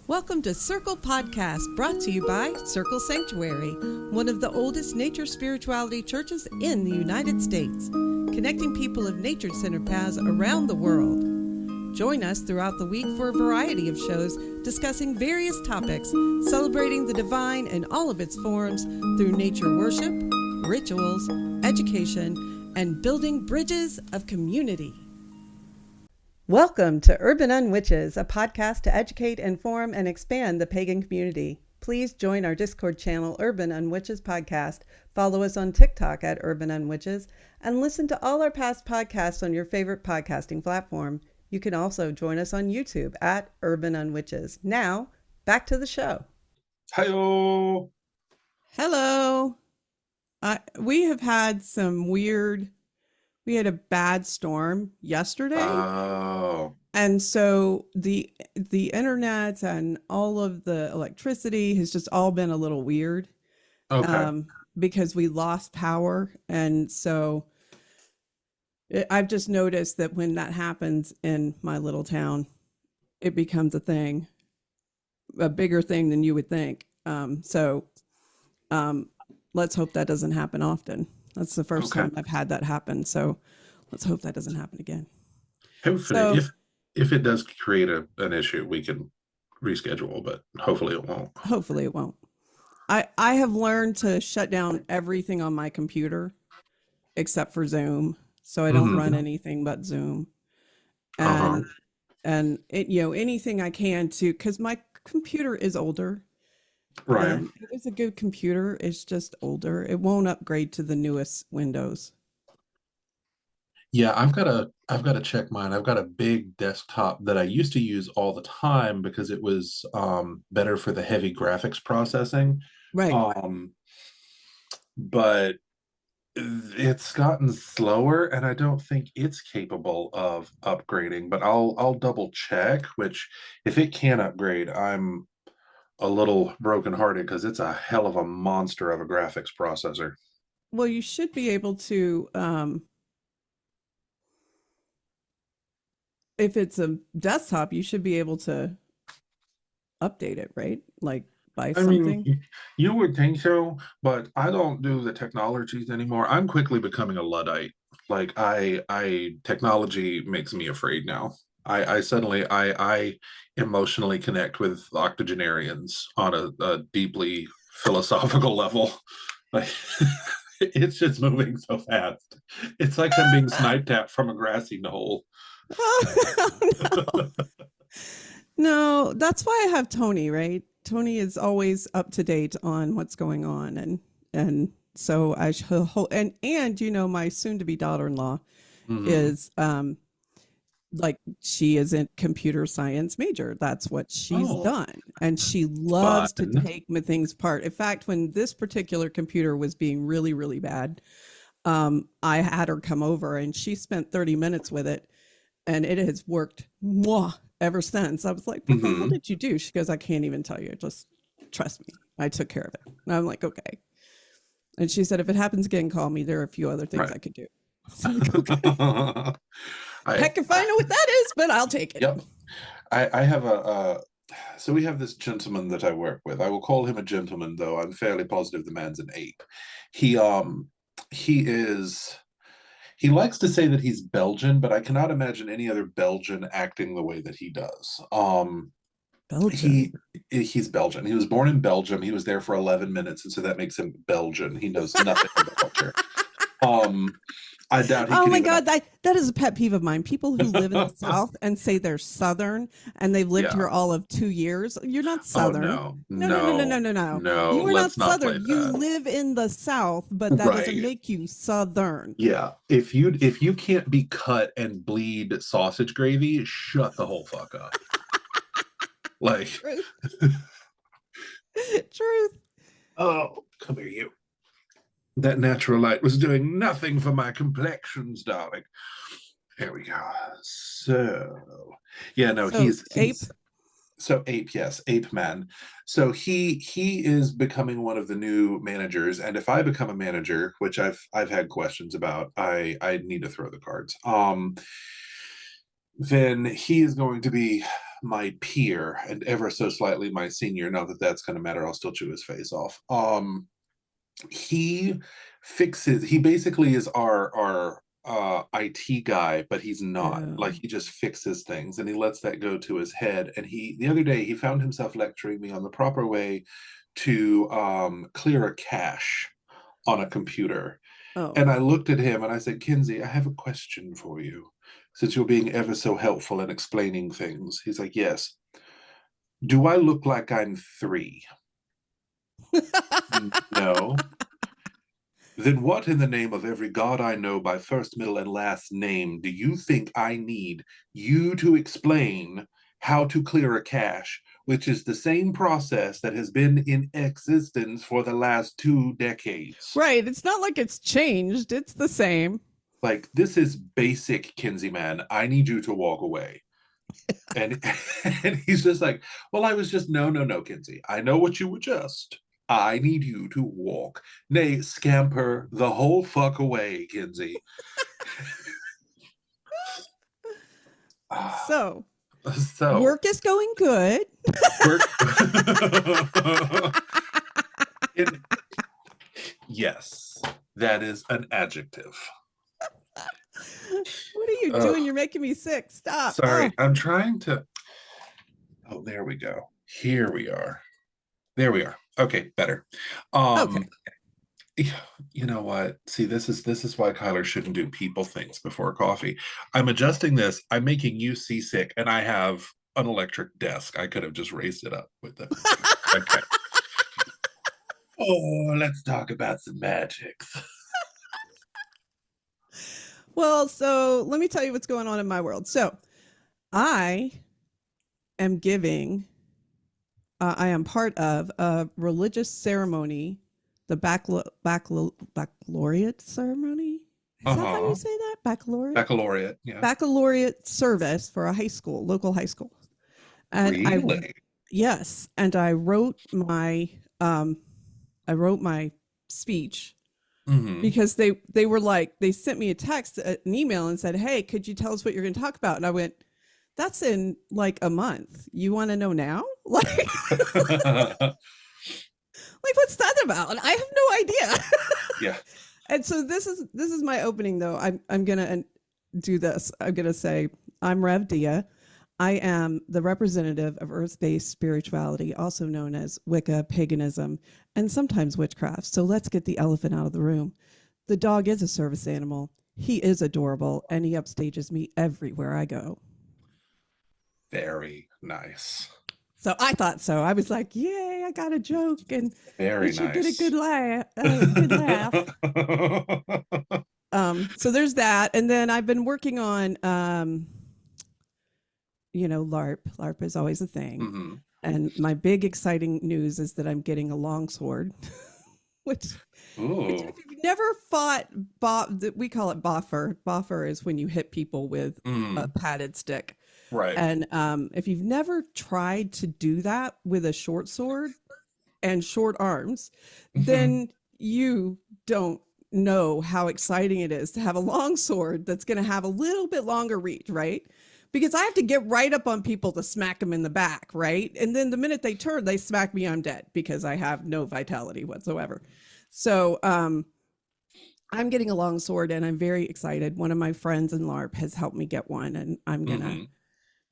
Welcome to Circle Podcast, brought to you by Circle Sanctuary, one of the oldest nature spirituality churches in the United States, connecting people of nature-centered paths around the world. Join us throughout the week for a variety of shows discussing various topics, celebrating the divine in all of its forms through nature worship, rituals, education, and building bridges of community. Welcome to Urban Unwitches, a podcast to educate, inform, and expand the pagan community. Please join our Discord channel, Urban Unwitches Podcast. Follow us on TikTok at Urban Unwitches, and listen to all our past podcasts on your favorite podcasting platform. You can also join us on YouTube at Urban Unwitches. Now, back to the show. Hello. Hello. We have had we had a bad storm yesterday. Oh. And so the internet and all of the electricity has just all been a little weird. Okay. Because we lost power. And so I've just noticed that when that happens in my little town, it becomes a bigger thing than you would think. Let's hope that doesn't happen often. That's the first time I've had that happen. So let's hope that doesn't happen again. Hopefully, if it does create an issue, we can reschedule, but hopefully it won't. Hopefully it won't. I have learned to shut down everything on my computer except for Zoom. So I don't run anything but Zoom. And it, anything I can to, because my computer is older. Right. And it is a good computer. It's just older. It won't upgrade to the newest Windows. Yeah, I've got to check mine. I've got a big desktop that I used to use all the time because it was better for the heavy graphics processing. Right. But it's gotten slower, and I don't think it's capable of upgrading. But I'll double check. Which, if it can upgrade, I'm a little brokenhearted because it's a hell of a monster of a graphics processor. Well, you should be able to, if it's a desktop, you should be able to update it, right? Like buy something. I mean, you would think so, but I don't do the technologies anymore. I'm quickly becoming a Luddite. Like technology makes me afraid now. I suddenly emotionally connect with octogenarians on a deeply philosophical level. Like it's just moving so fast. It's like I'm being sniped at from a grassy knoll. Oh, no, that's why I have Tony, right? Tony is always up to date on what's going on, and so I should and my soon-to-be daughter-in-law is like she is a computer science major. That's what she's done. And she loves to take things apart. In fact, when this particular computer was being really, really bad, I had her come over and she spent 30 minutes with it, and it has worked ever since. I was like, what the hell did you do? She goes, I can't even tell you. Just trust me. I took care of it. And I'm like, okay. And she said, if it happens again, call me. There are a few other things I could do. Like, okay. Heck if I know what that is, but I'll take it. Yep. I have so we have this gentleman that I work with. I will call him a gentleman, though I'm fairly positive the man's an ape. He likes to say that he's Belgian, but I cannot imagine any other Belgian acting the way that he does. Belgian. He's Belgian. He was born in Belgium. He was there for 11 minutes, and so that makes him Belgian. He knows nothing about culture. I doubt he oh my God, that is a pet peeve of mine. People who live in the South and say they're Southern and they've lived here all of 2 years. You're not Southern. No. You are not Southern. You live in the South, but that doesn't make you Southern. Yeah. If you can't be cut and bleed sausage gravy, shut the whole fuck up. Like Truth. Oh, come here, you. That natural light was doing nothing for my complexions, darling. There we go. So, yeah, no, he's ape. So ape, yes, ape man. So he is becoming one of the new managers, and if I become a manager, which I've had questions about, I need to throw the cards. Then he is going to be my peer and ever so slightly my senior, not that that's going to matter, I'll still chew his face off. He he basically is our IT guy, but he's not. Like, Oh. he just fixes things and he lets that go to his head. And the other day he found himself lecturing me on the proper way to clear a cache on a computer. Oh. And I looked at him and I said, Kinsey, I have a question for you, since you're being ever so helpful in explaining things. He's like, yes. Do I look like I'm 3? No. Then what in the name of every god I know by first, middle, and last name do you think I need you to explain how to clear a cache, which is the same process that has been in existence for the last 2 decades? Right. It's not like it's changed. It's the same. Like, this is basic, Kinsey, man. I need you to walk away. And and he's just like, well, I was just, no, Kinsey. I know what you were just. I need you to walk. Nay, scamper the whole fuck away, Kinsey. So So work is going good. we're in, yes, that is an adjective. What are you doing? You're making me sick. Stop. Sorry, Oh. I'm trying to. Oh, there we go. Here we are. There we are. Okay, better. Okay. You know what? See, this is why Kyler shouldn't do people things before coffee. I'm adjusting this. I'm making you seasick, and I have an electric desk. I could have just raised it up with the. Okay. Oh, let's talk about some magics. Well, so let me tell you what's going on in my world. So I am I am part of a religious ceremony, the baccalaureate ceremony. Is that how you say that? Baccalaureate? Baccalaureate, yeah. Baccalaureate service for a high school, local high school. And Really? yes. And I wrote my speech because they were like, they sent me a text, an email and said, hey, could you tell us what you're going to talk about? And I went, that's in like a month. You want to know now? Like, like what's that about? I have no idea. Yeah. And so this is my opening though. I'm going to do this. I'm going to say, I'm Rev Dia. I am the representative of earth-based spirituality, also known as Wicca, paganism, and sometimes witchcraft. So let's get the elephant out of the room. The dog is a service animal. He is adorable, and he upstages me everywhere I go. Very nice. So I thought so. I was like, yay, I got a joke, and Very should nice. get a good laugh. So there's that. And then I've been working on LARP. LARP is always a thing. And my big exciting news is that I'm getting a longsword, which if you've never fought, we call it boffer. Boffer is when you hit people with a padded stick. Right. And if you've never tried to do that with a short sword and short arms, then you don't know how exciting it is to have a long sword that's going to have a little bit longer reach, right? Because I have to get right up on people to smack them in the back, right? And then the minute they turn, they smack me, I'm dead because I have no vitality whatsoever. So I'm getting a long sword and I'm very excited. One of my friends in LARP has helped me get one, and I'm going to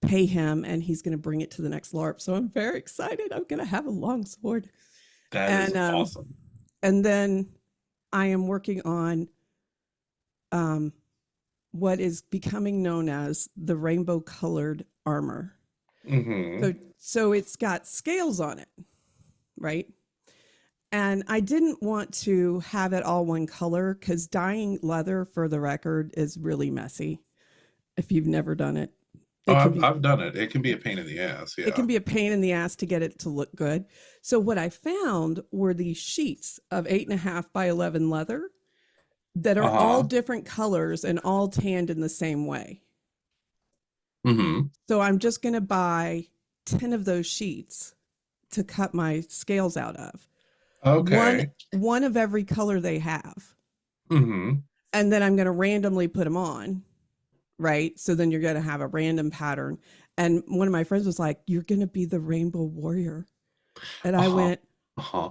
pay him and he's going to bring it to the next LARP. So I'm very excited. I'm going to have a long sword. That is awesome. And then I am working on what is becoming known as the rainbow colored armor. So it's got scales on it, right? And I didn't want to have it all one color because dyeing leather, for the record, is really messy. If you've never done it. I've done it. It can be a pain in the ass. Yeah. It can be a pain in the ass to get it to look good. So what I found were these sheets of 8.5 by 11 leather that are all different colors and all tanned in the same way. So I'm just going to buy 10 of those sheets to cut my scales out of. Okay. One of every color they have. And then I'm going to randomly put them on, right? So then you're going to have a random pattern. And one of my friends was like, "You're going to be the rainbow warrior." And I Uh-huh. went, Uh-huh.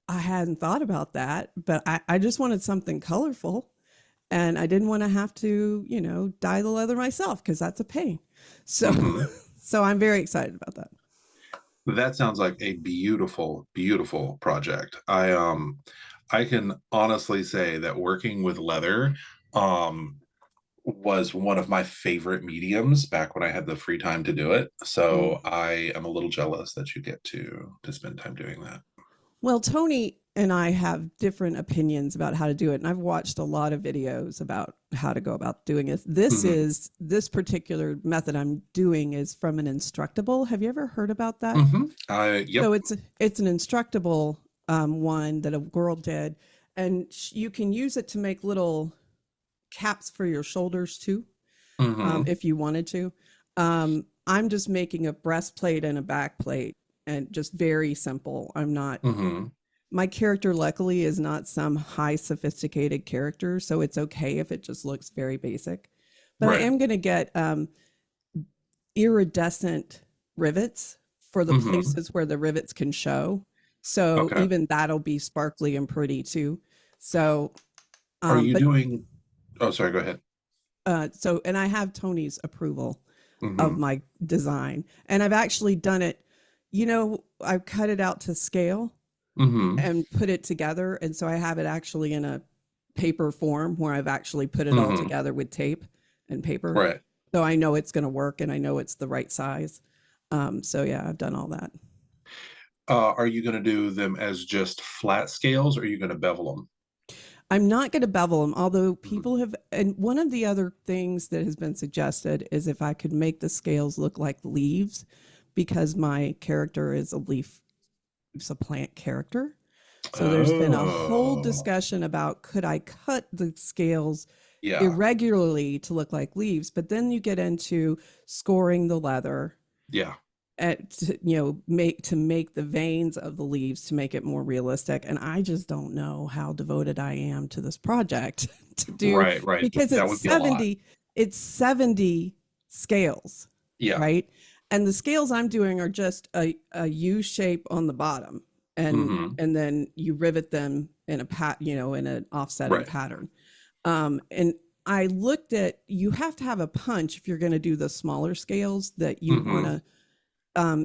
"I hadn't thought about that, but I just wanted something colorful. And I didn't want to have to, dye the leather myself because that's a pain." So, Hmm. so I'm very excited about that. That sounds like a beautiful, beautiful project. I can honestly say that working with leather um was one of my favorite mediums back when I had the free time to do it. Mm. So I am a little jealous that you get to spend time doing that. Well, Tony and I have different opinions about how to do it. And I've watched a lot of videos about how to go about doing it. Hmm. This particular method I'm doing is from an Instructable. Have you ever heard about that? Hmm. Yep. So it's an Instructable one that a girl did, and you can use it to make little caps for your shoulders too, Hmm. if you wanted to. I'm just making a breastplate and a backplate, and just very simple. I'm not Hmm. My character luckily is not some high sophisticated character, so it's okay if it just looks very basic. But I Right. am going to get iridescent rivets for the Hmm. places where the rivets can show. So Okay. even that'll be sparkly and pretty too. So, Are you but doing? Oh, sorry. Go ahead. and I have Tony's approval of Hmm. my design, and I've actually done it. I've cut it out to scale Hmm. and put it together. And so I have it actually in a paper form where I've actually put it all Hmm. together with tape and paper. Right. So I know it's going to work and I know it's the right size. So yeah, I've done all that. Are you going to do them as just flat scales, or are you going to bevel them? I'm not going to bevel them, although Mhm. people have. And one of the other things that has been suggested is if I could make the scales look like leaves, because my character is a leaf, it's a plant character. So there's been a whole Oh, discussion about could I cut the scales yeah, irregularly to look like leaves, but then you get into scoring the leather yeah. make the veins of the leaves to make it more realistic. And I just don't know how devoted I am to this project to do, Right, right. because That would be a lot. it's 70 scales, Yeah. right? And the scales I'm doing are just a U shape on the bottom, and Hmm. then you rivet them in in an offsetting Right. pattern. And I looked at, you have to have a punch if you're going to do the smaller scales that you want Hmm. to.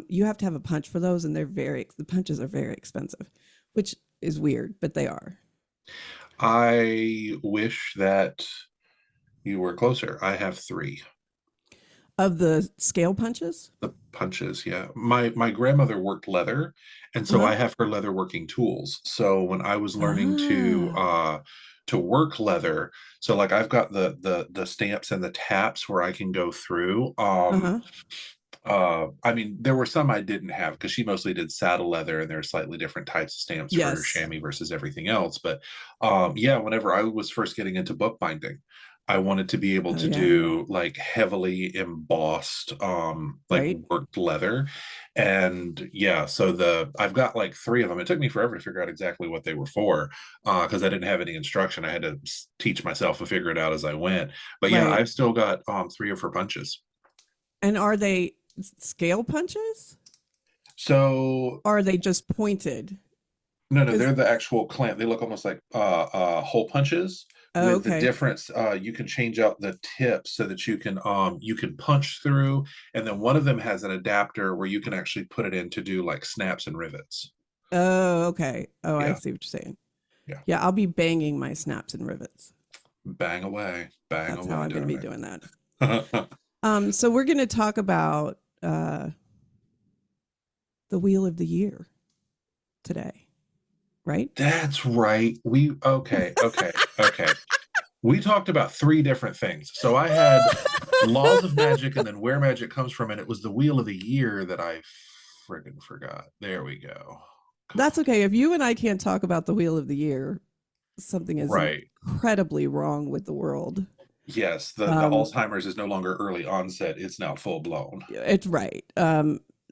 You have to have a punch for those, and the punches are very expensive, which is weird, but they are. I wish that you were closer. I have three. Of the scale punches. The punches, yeah. My grandmother worked leather, and so Uh-huh. I have her leather working tools. So when I was learning Ah. to work leather, so like I've got the stamps and the taps where I can go through. Uh-huh. I mean, there were some I didn't have because she mostly did saddle leather, and there are slightly different types of stamps for Yes. chamois versus everything else. But yeah, whenever I was first getting into bookbinding, I wanted to be able Oh to yeah. do like heavily embossed, like Right. worked leather. And yeah, so I've got like three of them. It took me forever to figure out exactly what they were for, because I didn't have any instruction. I had to teach myself and figure it out as I went. But yeah, Right. I've still got three of her punches. And are they scale punches, So or are they just pointed? no, Because they're the actual clamp. They look almost like hole punches. oh, With the okay. difference, you can change out the tips so that you can punch through, and then one of them has an adapter where you can actually put it in to do like snaps and rivets. Oh, okay. Oh, I Yeah, see what you're saying. yeah. Yeah, I'll be banging my snaps and rivets. Bang That's how away, I'm going to be darling. doing that. So we're going to talk about the wheel of the year today, right? That's right. Okay. We talked about three different things. So I had laws of magic and then where magic comes from, and it was the wheel of the year that I friggin' forgot. There we go. That's okay. If you and I can't talk about the wheel of the year, something is Right. incredibly wrong with the world. Yes, the Um, Alzheimer's is no longer early onset, it's now full blown. it's right.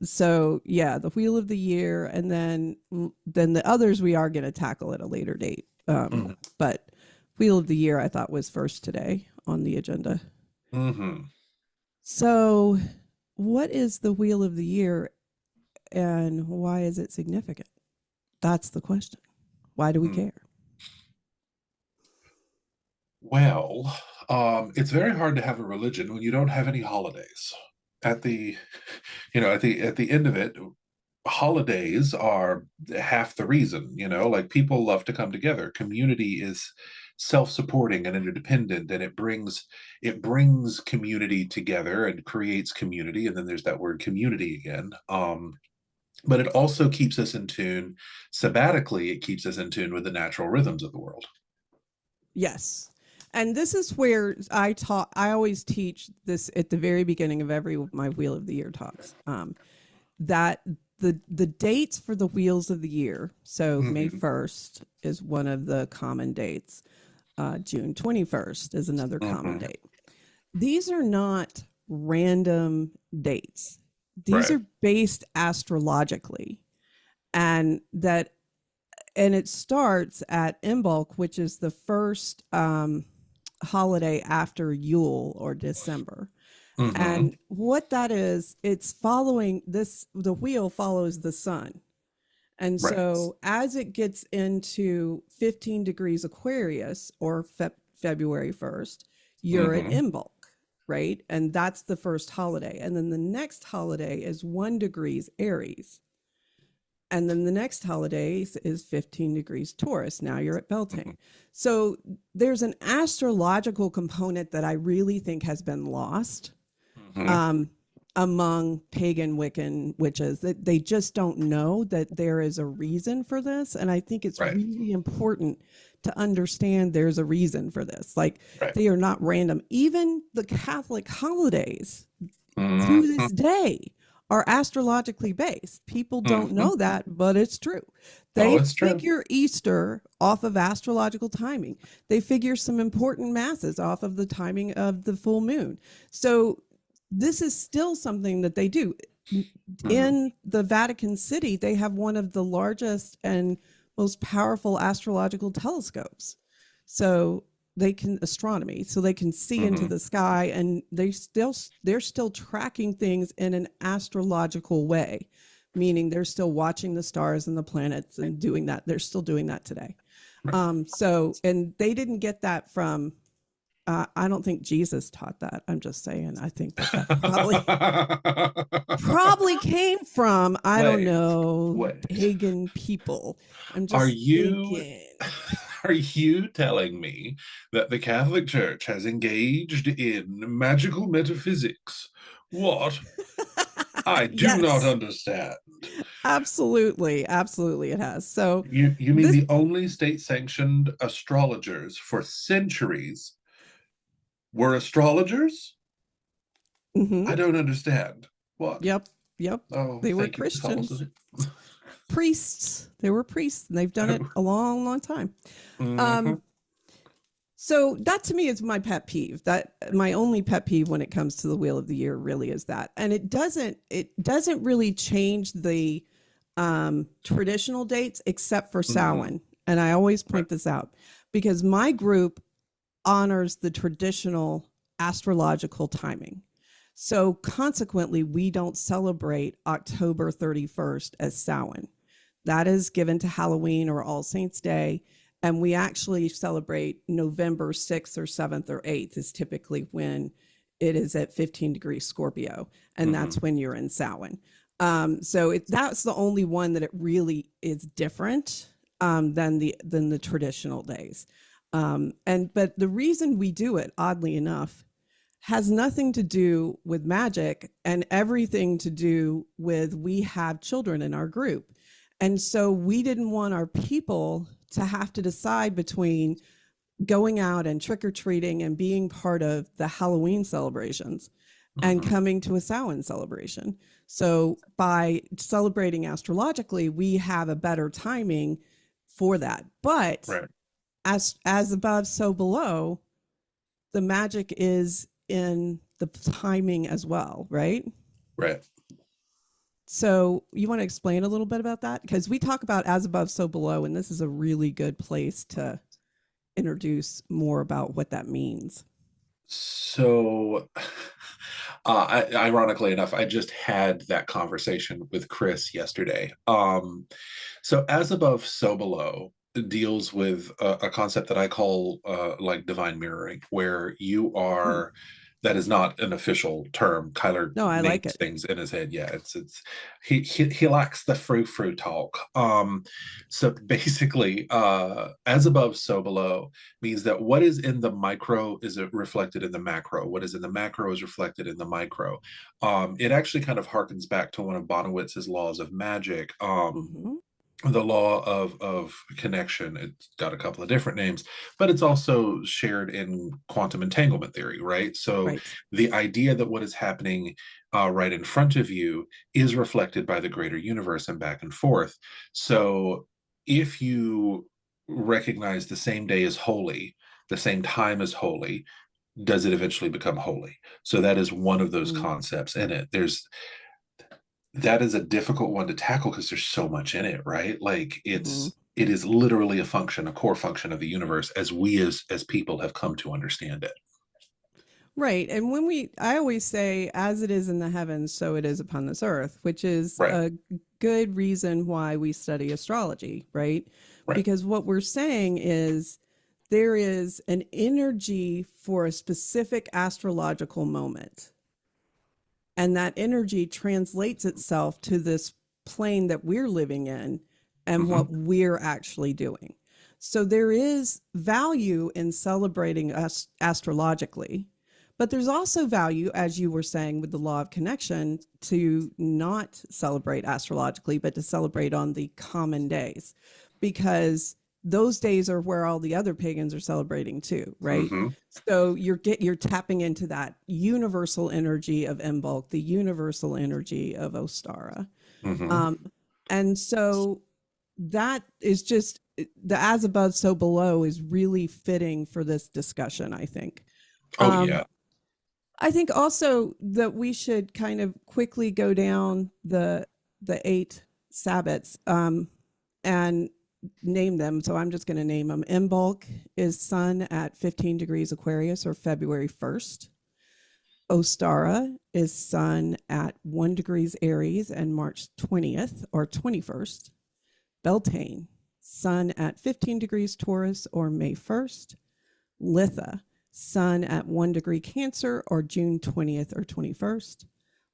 So yeah, the wheel of the year, and then the others we are going to tackle at a later date. Hmm. But wheel of the year I thought was first today on the agenda. Hmm. So what is the wheel of the year and why is it significant? That's the question. Why do we Hmm. care? Well, it's very hard to have a religion when you don't have any holidays. At the, at the end of it, holidays are half the reason. Like people love to come together. Community is self-supporting and interdependent, and it brings community together and creates community. And then there's that word community again. But it also keeps us in tune. Sabbatically, it keeps us in tune with the natural rhythms of the world. Yes. And this is where I always teach this at the very beginning of every of my Wheel of the Year talks. That the dates for the wheels of the year. So May Mm-hmm. 1st is one of the common dates. June 21st is another common Mm-hmm. date. These are not random dates. These Right. are based astrologically, and it starts at Imbolc, which is the first holiday after Yule or December. Mm-hmm. And what that is, it's following this, the wheel follows the sun. And Right. so as it gets into 15 degrees Aquarius or February 1st, you're at Mm-hmm. Imbolc, right? And that's the first holiday. And then the next holiday is 1 degrees Aries. And then the next holiday is 15 degrees Taurus. Now you're at Beltane. So there's an astrological component that I really think has been lost Mm-hmm. um, among pagan Wiccan witches, that they just don't know that there is a reason for this. And I think it's Right. really important to understand there's a reason for this. Like, Right. they are not random. Even the Catholic holidays to Mm-hmm. this day are astrologically based. People don't Mm-hmm. know that, but it's true. Oh, They it's true. figure Easter off of astrological timing. They figure some important masses off of the timing of the full moon. So this is still something that they do. Mm-hmm. In the Vatican City, they have one of the largest and most powerful astrological telescopes. So they can astronomy, so they can see into Mm-hmm. the sky, and they're still tracking things in an astrological way, meaning they're still watching the stars and the planets and doing that. They're still doing that today. Right. So, and they didn't get that from I don't think Jesus taught that. I'm just saying. I think that probably came from, I don't Wait, know, wait. pagan people. I'm Are just you thinking. are you telling me that the Catholic Church has engaged in magical metaphysics? What? I do not Yes, understand. absolutely, absolutely, it has. So You mean this, the only state-sanctioned astrologers for centuries were astrologers? mhm, I don't understand. What? yep, yep, Oh, they were thank you for Christians, soliciting. priests. They were priests, and they've done it a long, long time. Mm-hmm. Um, So that to me is my pet peeve. That my only pet peeve when it comes to the wheel of the year really is that. And it doesn't really change the traditional dates except for Mm-hmm. Samhain. And I always Right. point this out because my group honors the traditional astrological timing. So consequently, we don't celebrate October 31st as Samhain. That is given to Halloween or All Saints Day. And we actually celebrate November 6th or 7th or 8th is typically when it is at 15 degrees Scorpio. And Mm-hmm. that's when you're in Samhain. So that's the only one that it really is different than the traditional days. But the reason we do it, oddly enough, has nothing to do with magic and everything to do with we have children in our group. And so we didn't want our people to have to decide between going out and trick or treating and being part of the Halloween celebrations and Mm-hmm. coming to a Samhain celebration. So by celebrating astrologically, we have a better timing for that. But Right. as above, so below, the magic is in the timing as well, right? Right. So you want to explain a little bit about that? Because we talk about as above, so below, and this is a really good place to introduce more about what that means. So Ironically enough, I just had that conversation with Chris yesterday. So as above, so below deals with a concept that I call like divine mirroring, where you Hmm. are. That is not an official term. Kyler No, I like names it. things in his head. Yeah, it's he likes the frou talk. So basically, as above, so below means that what is in the micro is reflected in the macro. What is in the macro is reflected in the micro. It actually kind of harkens back to one of Bonawitz's laws of magic. Hmm. The law of connection. It's got a couple of different names, but it's also shared in quantum entanglement theory, right? So Right. the idea that what is happening right in front of you is reflected by the greater universe and back and forth. So if you recognize the same day as holy, the same time as holy, does it eventually become holy? So that is one of those Mm-hmm. concepts in it. There's that is a difficult one to tackle because there's so much in it, right? Like it is literally a function, a core function of the universe as we as people have come to understand it. Right. And I always say, as it is in the heavens, so it is upon this earth, which is Right, a good reason why we study astrology, right? right. Because what we're saying is there is an energy for a specific astrological moment. And that energy translates itself to this plane that we're living in and Hmm. what we're actually doing. So there is value in celebrating us astrologically, but there's also value, as you were saying, with the law of connection, to not celebrate astrologically, but to celebrate on the common days, because those days are where all the other pagans are celebrating too, right? Hmm. So you're tapping into that universal energy of Imbolc, the universal energy of Ostara. Hmm. Um, and so that is just the as above, so below is really fitting for this discussion, I think. Oh Um, yeah. I think also that we should kind of quickly go down the eight Sabbats and name them. So I'm just going to name them. Imbolc is Sun at 15 degrees Aquarius, or February 1st. Ostara is Sun at 1 degrees Aries and March 20th or 21st. Beltane, Sun at 15 degrees Taurus or May 1st. Litha, Sun at 1 degree Cancer or June 20th or 21st.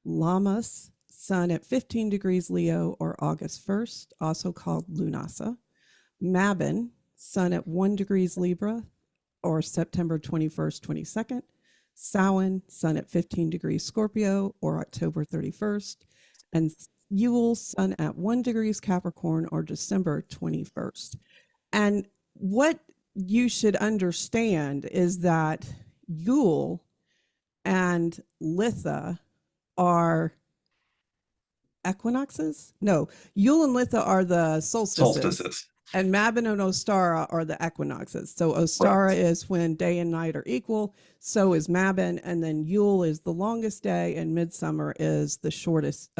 Lammas, Sun at 15 degrees Leo or August 1st, also called Lunasa. Mabon, Sun at 1 degrees Libra or September 21st, 22nd. Samhain, Sun at 15 degrees Scorpio or October 31st. And Yule, Sun at 1 degrees Capricorn or December 21st. And what you should understand is that Yule and Litha are equinoxes. No, Yule and Litha are the solstices, Solstices. and Mabon and Ostara are the equinoxes. So Right. Ostara is when day and night are equal. So is Mabon, and then Yule is the longest day, and Midsummer is the shortest.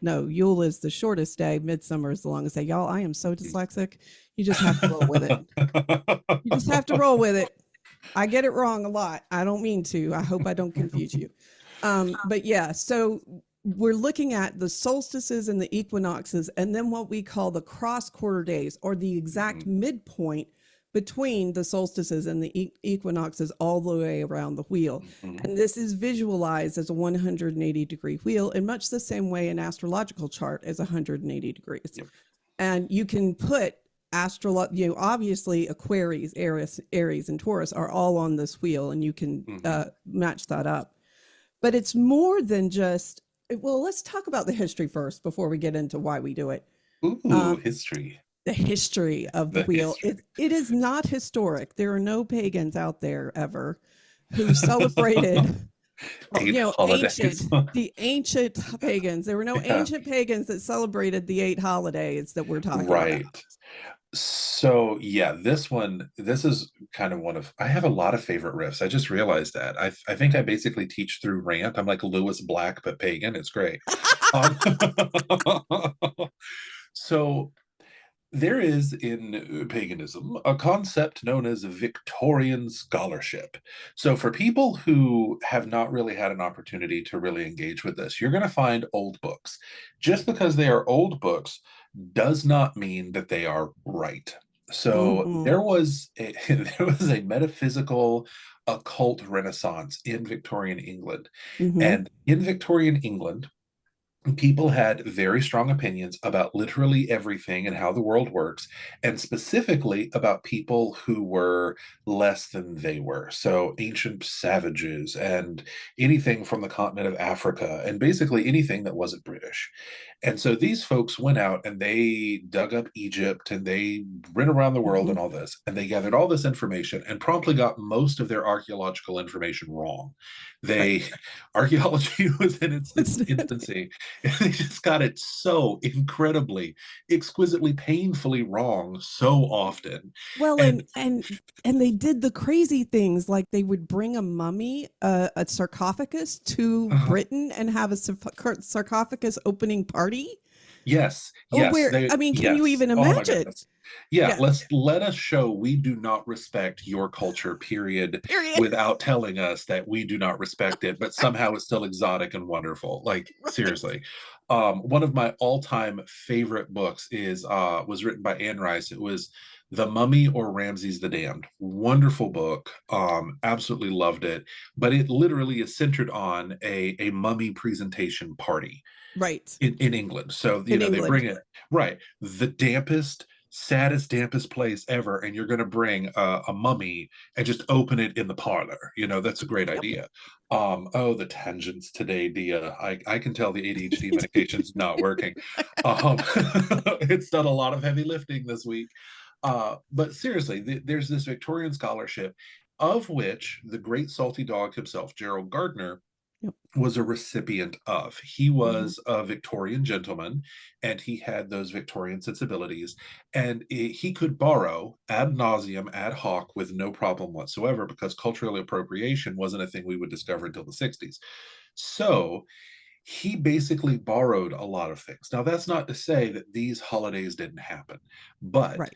No, Yule is the shortest day. Midsummer is the longest day. Y'all, I am so dyslexic. You just have to roll with it. You just have to roll with it. I get it wrong a lot. I don't mean to. I hope I don't confuse you. But yeah, so we're looking at the solstices and the equinoxes, and then what we call the cross quarter days, or the exact Mhm. midpoint between the solstices and the equinoxes all the way around the wheel. Mhm. And this is visualized as a 180-degree wheel in much the same way an astrological chart is 180 degrees. Yep. And you can put obviously Aquarius, Aries, and Taurus are all on this wheel, and you can Mhm. match that up. But it's more than just. Well, let's talk about the history first before we get into why we do it. Ooh, Um, history. the history of the The wheel. history. It is not historic. There are no pagans out there ever who celebrated, Eight holidays. ancient pagans. There were no Yeah. ancient pagans that celebrated the 8 holidays that we're talking about. Right. So yeah, this is kind of one of I have a lot of favorite riffs. I just realized that. I think I basically teach through rant. I'm like Lewis Black but pagan. It's great. Um, so There is in paganism a concept known as Victorian scholarship. So, for people who have not really had an opportunity to really engage with this, you're going to find old books. Just because they are old books does not mean that they are right. So, Mm-hmm. there was a metaphysical occult renaissance in Victorian England. Mm-hmm. And in Victorian England, people had very strong opinions about literally everything and how the world works, and specifically about people who were less than they were. So, ancient savages and anything from the continent of Africa, and basically anything that wasn't British. And so, these folks went out and they dug up Egypt and they went around the world Mm-hmm. and all this, and they gathered all this information and promptly got most of their archaeological information wrong. Right. They Archaeology was in its It's infancy, and they just got it so incredibly, exquisitely, painfully wrong so often. Well, And and they did the crazy things like they would bring a mummy, a sarcophagus to uh, Britain and have a sarcophagus opening party. yes, Oh, yes, where I mean, can you yes. even Oh my imagine? goodness. Yeah, Yeah. let us show we do not respect your culture, period, Period. without telling us that we do not respect it, but somehow it's still exotic and wonderful. Like, Right. seriously. One of my all-time favorite books is was written by Anne Rice. It was The Mummy or Ramses the Damned. Wonderful book. Absolutely loved it. But it literally is centered on a mummy presentation party Right. in England. So, In they England. bring it, right, the dampest, saddest, dampest place ever, and you're going to bring a mummy and just open it in the parlor. That's a great Yep. idea. Oh, the tangents today, Dia. I can tell the ADHD medication's not working. Um, it's done a lot of heavy lifting this week. But seriously, there's this Victorian scholarship of which the great salty dog himself, Gerald Gardner, Yep. was a recipient of. He Mm-hmm. was a Victorian gentleman and he had those Victorian sensibilities. And he could borrow ad nauseum, ad hoc, with no problem whatsoever because cultural appropriation wasn't a thing we would discover until the 60s. So he basically borrowed a lot of things. Now, that's not to say that these holidays didn't happen, but Right.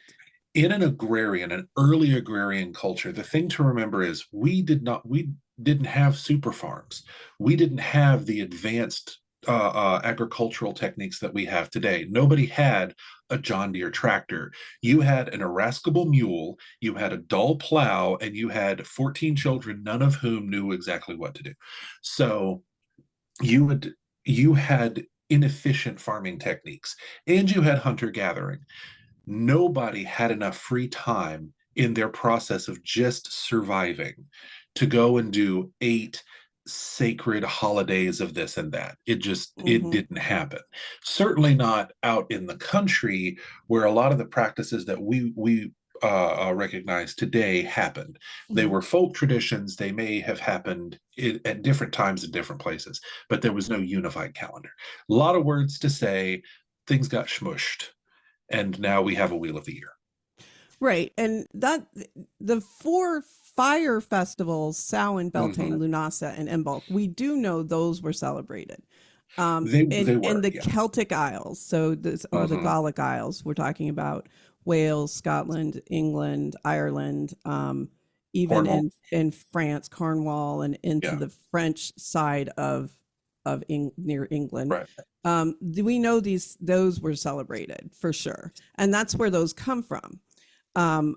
in an early agrarian culture, the thing to remember is we didn't have super farms. We didn't have the advanced agricultural techniques that we have today. Nobody had a John Deere tractor. You had an irascible mule, you had a dull plow, and you had 14 children, none of whom knew exactly what to do. So you had inefficient farming techniques, and you had hunter gathering. Nobody had enough free time in their process of just surviving to go and do 8 sacred holidays of this and that. It Mm-hmm. didn't happen. Certainly not out in the country where a lot of the practices that we recognize today happened. They Mm-hmm. were folk traditions. They may have happened at different times in different places, but there was no unified calendar. A lot of words to say, things got smushed, and now we have a wheel of the year. Right. And that the four fire festivals, Samhain, Beltane, Mhm. Lunasa, and Imbolc, we do know those were celebrated. They In were, the yeah. Celtic Isles, so this or the Mhm. Gallic Isles, we're talking about Wales, Scotland, England, Ireland, even Cornwall, in France, Cornwall, and into yeah, the French side near England. right. Do we know those were celebrated for sure, and that's where those come from.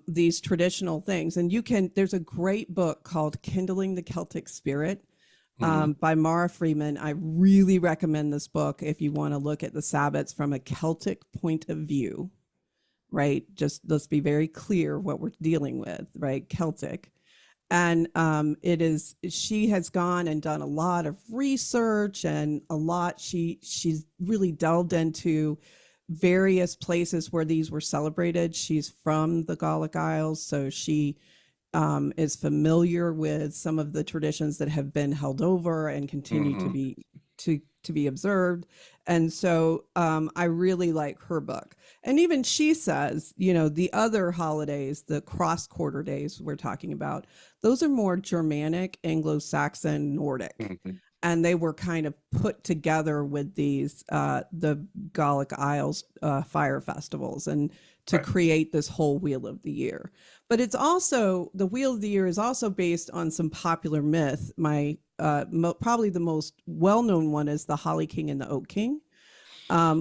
These traditional things, and there's a great book called Kindling the Celtic Spirit, Mhm. by Mara Freeman. I really recommend this book if you want to look at the Sabbats from a Celtic point of view, right? Just let's be very clear what we're dealing with, right? Celtic. And she has gone and done a lot of research and she's really delved into various places where these were celebrated. She's from the Gallic Isles, so she is familiar with some of the traditions that have been held over and continue to Mhm. be to be observed. And so I really like her book. And even she says, the other holidays, the cross quarter days we're talking about, those are more Germanic, Anglo-Saxon, Nordic. Mhm. and they were kind of put together with these the Gallic Isles fire festivals, and to Right. create this whole Wheel of the Year. But it's also, the Wheel of the Year is also based on some popular myth. My probably the most well-known one is the Holly King and the Oak King,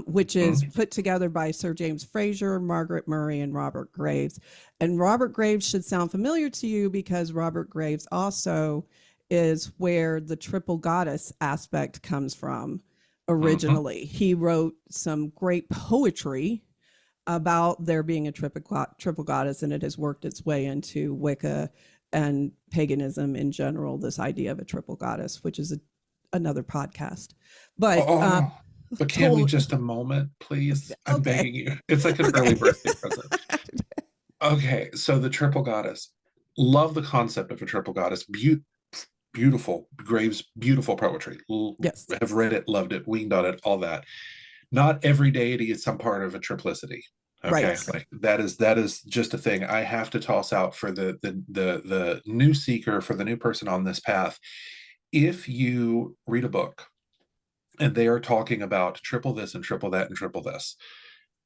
which is Mm. put together by Sir James Fraser, Margaret Murray, and Robert Graves. And Robert Graves should sound familiar to you because Robert Graves also is where the triple goddess aspect comes from Mhm. originally. He wrote some great poetry about there being a triple goddess, and it has worked its way into Wicca and paganism in general, this idea of a triple goddess, which is another podcast. But Oh, but can we told just a moment, please? I'm okay. begging you. It's like an early Okay. birthday present. Okay, so the triple goddess. Love the concept of a triple goddess. Beautiful, Graves, beautiful poetry. Yes. Have read it, loved it, weaned on it, all that. Not every deity is some part of a triplicity. Okay, Right. like that is just a thing I have to toss out for the new seeker, for the new person on this path. If you read a book and they are talking about triple this and triple that and triple this,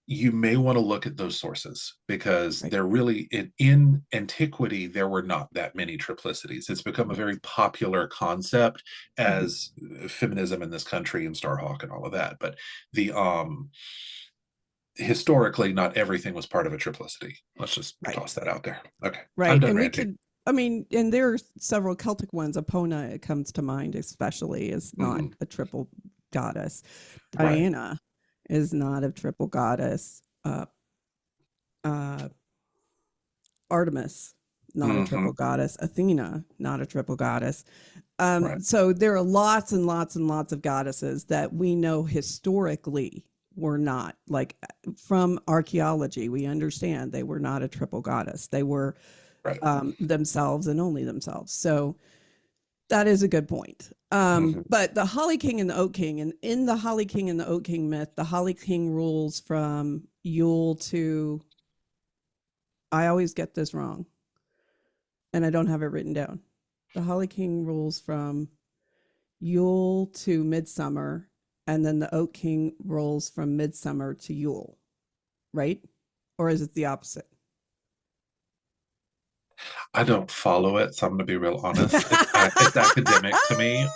you may want to look at those sources, because Right. they're really in antiquity there were not that many triplicities. It's become a very Right. popular concept Mm-hmm. as feminism in this country and Starhawk and all of that, but the historically not everything was part of a triplicity. Let's just toss Right. that out there. Okay, I'm Right. done And we ranting. could, I mean, and there are several Celtic ones. Epona, it comes to mind, especially, is not Mhm. a triple goddess. Right. Diana is not a triple goddess. Uh, Artemis, not a triple Hmm. goddess. Athena, not a triple goddess. Right. So there are lots and lots and lots of goddesses that we know historically were not, like, from archaeology, we understand they were not a triple goddess. They were Right. themselves and only themselves. So that is a good point. Hmm. But the Holly King and the Oak King, and in the Holly King and the Oak King myth, the Holly King rules from Yule to, I always get this wrong and I don't have it written down. The Holly King rules from Yule to Midsummer, and then the Oak King rules from Midsummer to Yule, right? Or is it the opposite? I don't follow it, so I'm going to be real honest. It's academic to me.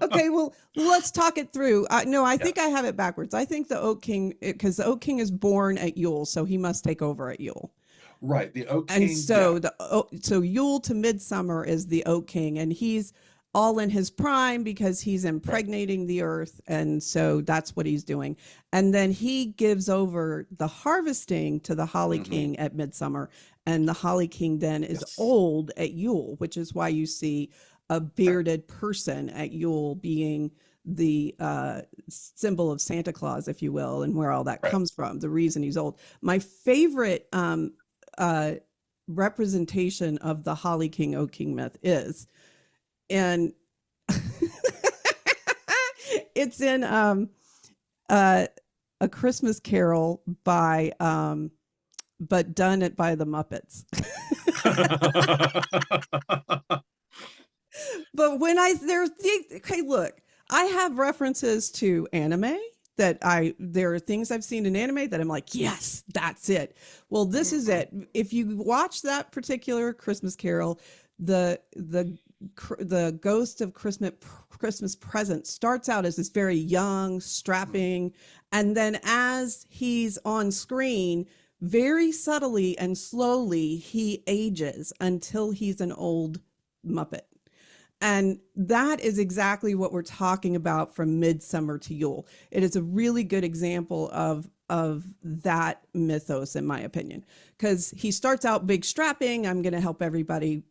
Okay, well, let's talk it through. No, I Yeah, think I have it backwards. I think the Oak King, because the Oak King is born at Yule, so he must take over at Yule. right. The Oak And King. Yeah, so so Yule to Midsummer is the Oak King, and he's all in his prime because he's right. impregnating the earth, and so that's what he's doing. And then he gives over the harvesting to the Holly Hmm. King at Midsummer, and the Holly King then is Yes. old at Yule, which is why you see a Right. bearded person at Yule being the symbol of Santa Claus, if you will, and where all that Right. comes from, the reason he's old. My favorite uh, representation of the Holly King Oak King myth is, and it's in uh, A Christmas Carol by but done it by the Muppets. But when I there's okay, look, I have references to anime that there are things I've seen in anime that I'm like, yes, that's it. Well, this is Mhm. it. If you watch that particular Christmas Carol, the ghost of Christmas present starts out as this very young, strapping, and then as he's on screen, very subtly and slowly he ages until he's an old Muppet. And that is exactly what we're talking about from Midsummer to Yule. It is a really good example of that mythos, in my opinion, because he starts out big strapping. I'm going to help everybody,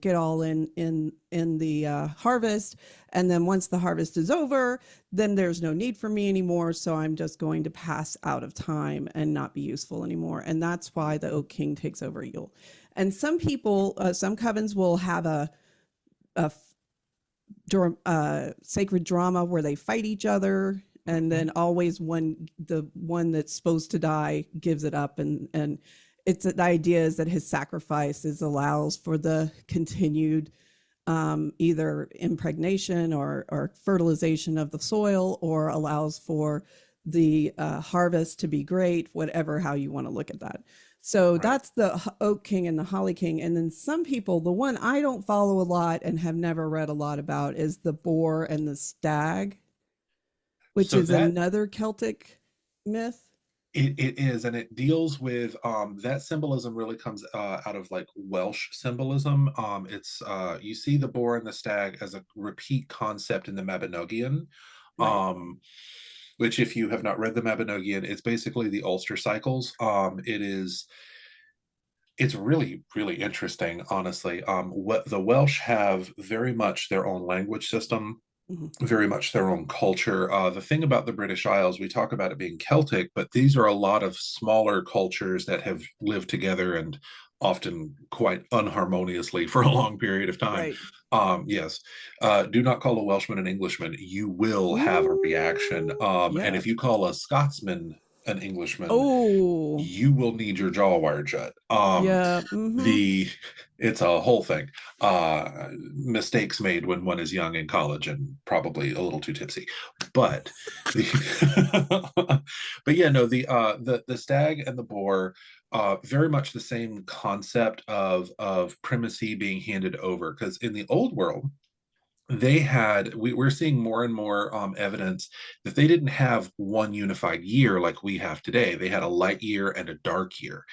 get all in the harvest, and then once the harvest is over, then there's no need for me anymore. So I'm just going to pass out of time and not be useful anymore. And that's why the Oak King takes over Yule. And some people, some covens will have a sacred drama where they fight each other, and then Mhm. always the one that's supposed to die gives it up, and it's the idea is that his sacrifices allows for the continued either impregnation or fertilization of the soil, or allows for the harvest to be great, whatever, how you want to look at that. So Right. that's the Oak King and the Holly King. And then some people, the one I don't follow a lot and have never read a lot about is the boar and the stag, which So is that another Celtic myth. it is, and it deals with that symbolism really comes out of like Welsh symbolism. It's you see the boar and the stag as a repeat concept in the Mabinogion, Right. um, which if you have not read the Mabinogion, it's basically the Ulster cycles. It's really really interesting, honestly. What the Welsh have very much their own language system, Mm-hmm. very much their own culture. The thing about the British Isles, we talk about it being Celtic, but these are a lot of smaller cultures that have lived together and often quite unharmoniously for a long period of time. Right. Yes, do not call a Welshman an Englishman. You will have a reaction. Ooh, And yeah. if you call a Scotsman an Englishman, Oh, you will need your jaw wired shut. yeah. Mm-hmm. The It's a whole thing. Mistakes made when one is young in college and probably a little too tipsy, but the but yeah, no, the stag and the boar, very much the same concept of primacy being handed over, because in the old world we're seeing more and more evidence that they didn't have one unified year like we have today. They had a light year and a dark year.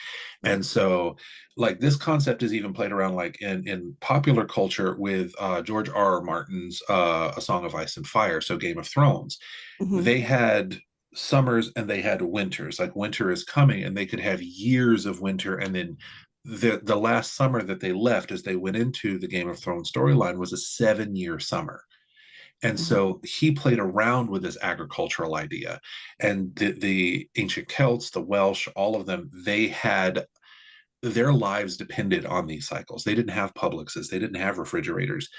Right. And so like this concept is even played around like in popular culture with George R. R. Martin's A Song of Ice and Fire, so Game of Thrones. Mm-hmm. They had summers and they had winters. Like winter is coming, and they could have years of winter, and then the last summer that they left as they went into the Game of Thrones storyline was a 7-year summer. And Mm-hmm. so he played around with this agricultural idea. And the ancient Celts, the Welsh, all of them, they had their lives depended on these cycles. They didn't have Publixes, they didn't have refrigerators.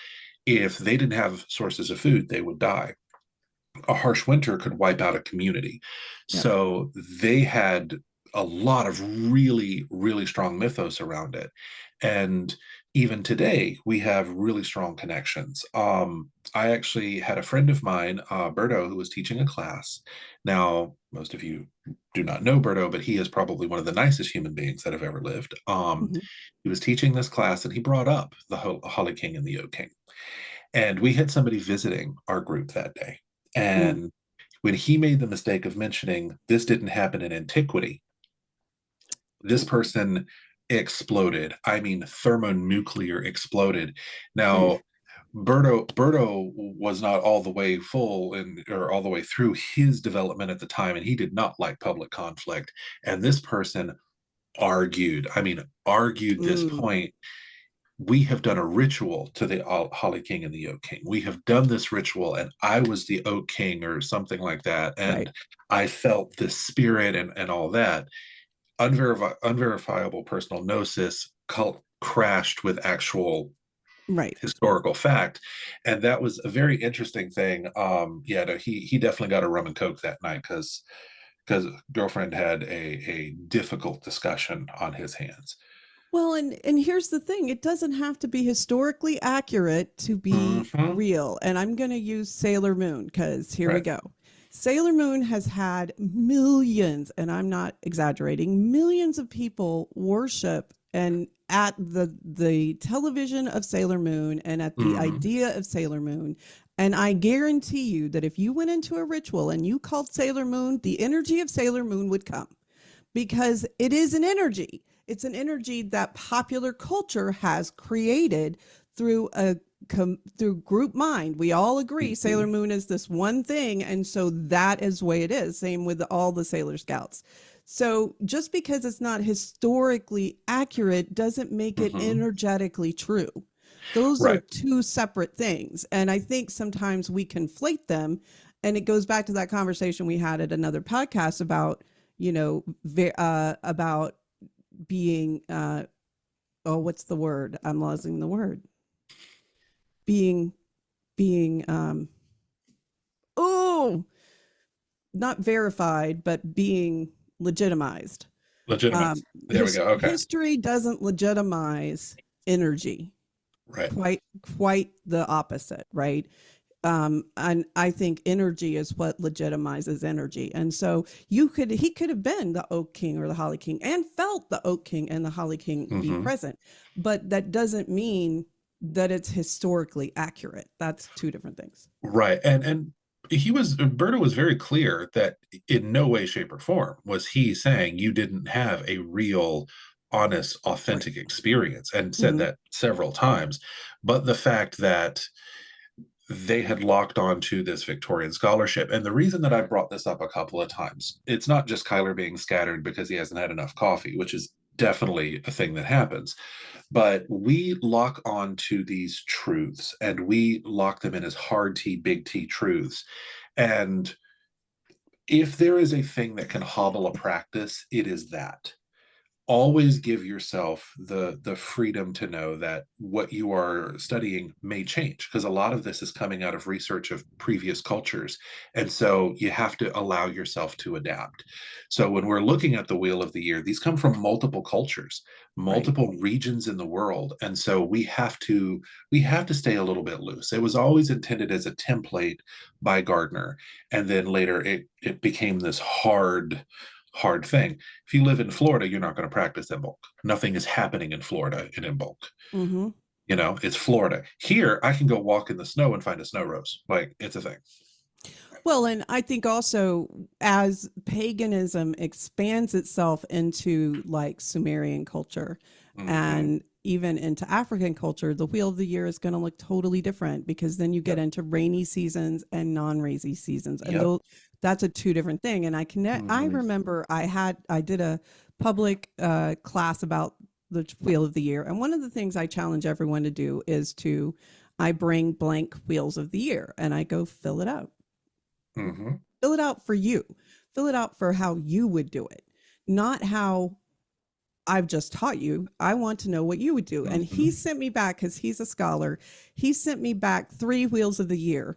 If they didn't have sources of food, they would die. A harsh winter could wipe out a community. Yep. So they had a lot of really, really strong mythos around it. And even today, we have really strong connections. I actually had a friend of mine, Berto, who was teaching a class. Now, most of you do not know Berto, but he is probably one of the nicest human beings that have ever lived. Mm-hmm. He was teaching this class and he brought up the Holly King and the Oak King. And we had somebody visiting our group that day. Mm. And when he made the mistake of mentioning this didn't happen in antiquity, this Ooh. person exploded. I mean, thermonuclear exploded. Mm. Now, Berto was not all the way full and or all the way through his development at the time, and he did not like public conflict. And this person argued. I mean, argued this Mm. point. We have done a ritual to the Holly King and the Oak King. We have done this ritual, and I was the Oak King or something like that. Right. And I felt the spirit and all that. Unverifiable personal gnosis cult crashed with actual Right. historical fact. And that was a very interesting thing. Yeah, no, he definitely got a rum and coke that night because girlfriend had a difficult discussion on his hands. Well, and here's the thing, it doesn't have to be historically accurate to be Mm-hmm. real. And I'm going to use Sailor Moon because here we Right. go. Sailor Moon has had millions, and I'm not exaggerating, millions of people worship and at the television of Sailor Moon and at the Mm-hmm. idea of Sailor Moon. And I guarantee you that if you went into a ritual and you called Sailor Moon, the energy of Sailor Moon would come because it is an energy. It's an energy that popular culture has created through through group mind. We all agree Mm-hmm. Sailor Moon is this one thing, and so that is the way it is. Same with all the Sailor Scouts. So just because it's not historically accurate doesn't make it Mm-hmm. energetically true. Those are Right. two separate things, and I think sometimes we conflate them. And it goes back to that conversation we had at another podcast about about being oh, what's the word, I'm losing the word, being being oh, not verified but being legitimized. Legitimate. There we go. Okay. History doesn't legitimize energy. Right. quite the opposite, right? And I think energy is what legitimizes energy. And so he could have been the Oak King or the Holly King and felt the Oak King and the Holly King be Hmm. present, but that doesn't mean that it's historically accurate. That's two different things. Right. And he was Berta was very clear that in no way, shape, or form was he saying you didn't have a real, honest, Right. authentic experience, and said Hmm. that several times. But the fact that they had locked on to this Victorian scholarship. And the reason that I brought this up a couple of times, it's not just Kyler being scattered because he hasn't had enough coffee, which is definitely a thing that happens. But we lock on to these truths, and we lock them in as hard T, big T truths. And if there is a thing that can hobble a practice, it is that. Always give yourself the freedom to know that what you are studying may change, because a lot of this is coming out of research of previous cultures, and so you have to allow yourself to adapt. So when we're looking at the wheel of the year, these come from multiple cultures, Right. multiple regions in the world, and so we have to stay a little bit loose. It was always intended as a template by Gardner, and then later it became this hard thing. If you live in Florida, you're not going to practice Imbolc. Nothing is happening in Florida in Imbolc. Hmm. It's Florida. Here, I can go walk in the snow and find a snow rose. Like, it's a thing. Well, and I think also as paganism expands itself into like Sumerian culture Mm-hmm. and even into African culture, the wheel of the year is going to look totally different because then you get Yep. into rainy seasons and non-rainy seasons. And Yep. that's a two different thing. And I Mm-hmm. remember I did a public class about the wheel of the year. And one of the things I challenge everyone to do is I bring blank wheels of the year and I go fill it out. Mm-hmm. Fill it out for you. Fill it out for how you would do it, not how I've just taught you. I want to know what you would do. And Mm-hmm. he sent me back, because he's a scholar, he sent me back 3 wheels of the year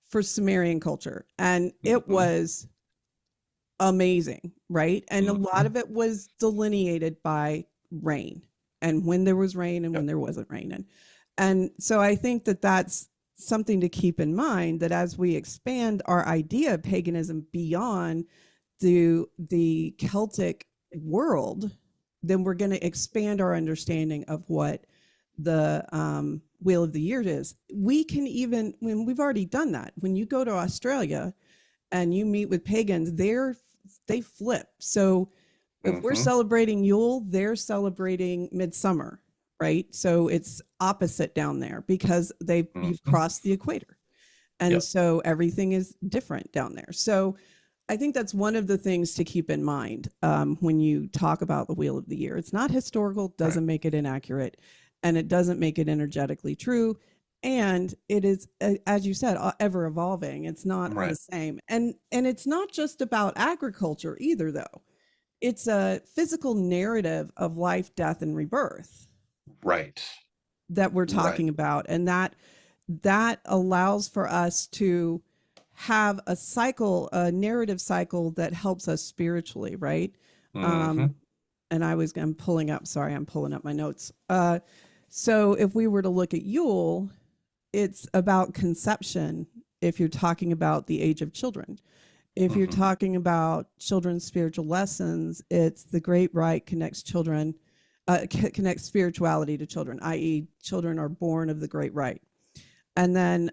for Sumerian culture. And it Mm-hmm. was amazing, right? And a lot Mm-hmm. of it was delineated by rain and when there was rain and when Yep. there wasn't rain. And so I think that that's something to keep in mind, that as we expand our idea of paganism beyond the Celtic world, then we're going to expand our understanding of what the wheel of the year is. We can even, when we've already done that, when you go to Australia and you meet with pagans, they flip. So if we're Mm-hmm. celebrating Yule, they're celebrating midsummer, right? So it's opposite down there because you've Mm-hmm. crossed the equator. And Yep. so everything is different down there. So I think that's one of the things to keep in mind when you talk about the wheel of the year. It's not historical, Right. doesn't make it inaccurate, and it doesn't make it energetically true. And it is, as you said, ever evolving. It's not the Right. same, and it's not just about agriculture either, though. It's a physical narrative of life, death, and rebirth Right. that we're Right. talking about, and that allows for us to have a cycle, a narrative cycle that helps us spiritually, right? Mm-hmm. Um, and I'm pulling up, sorry, I'm pulling up my notes. So if we were to look at Yule, it's about conception if you're talking about the age of children. If you're Mm-hmm. talking about children's spiritual lessons, it's the great rite connects children, connects spirituality to children, i.e., children are born of the great rite. And then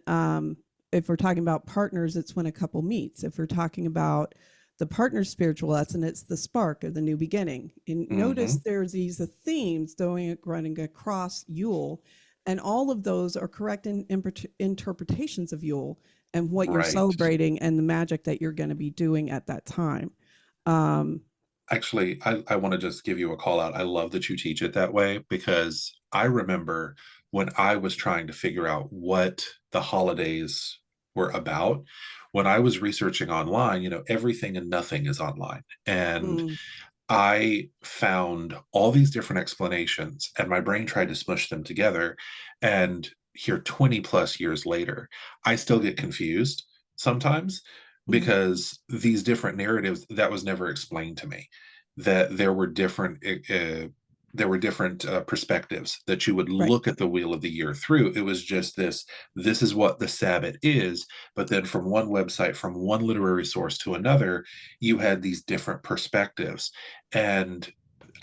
if we're talking about partners, it's when a couple meets. If we're talking about the partner's spiritual lesson, it's the spark of the new beginning. And Mm-hmm. notice there's these themes running across Yule, and all of those are correct interpretations of Yule and what you're Right. celebrating and the magic that you're going to be doing at that time. Um, Actually, I want to just give you a call out. I love that you teach it that way, because I remember when I was trying to figure out what the holidays were about, when I was researching online, everything and nothing is online. And mm, I found all these different explanations, and my brain tried to smush them together. And here, 20 plus years later, I still get confused sometimes, mm, because these different narratives, that was never explained to me, that there were different there were different perspectives that you would Right. look at the wheel of the year through. It was just this is what the Sabbath is, but then from one website, from one literary source to another, you had these different perspectives. And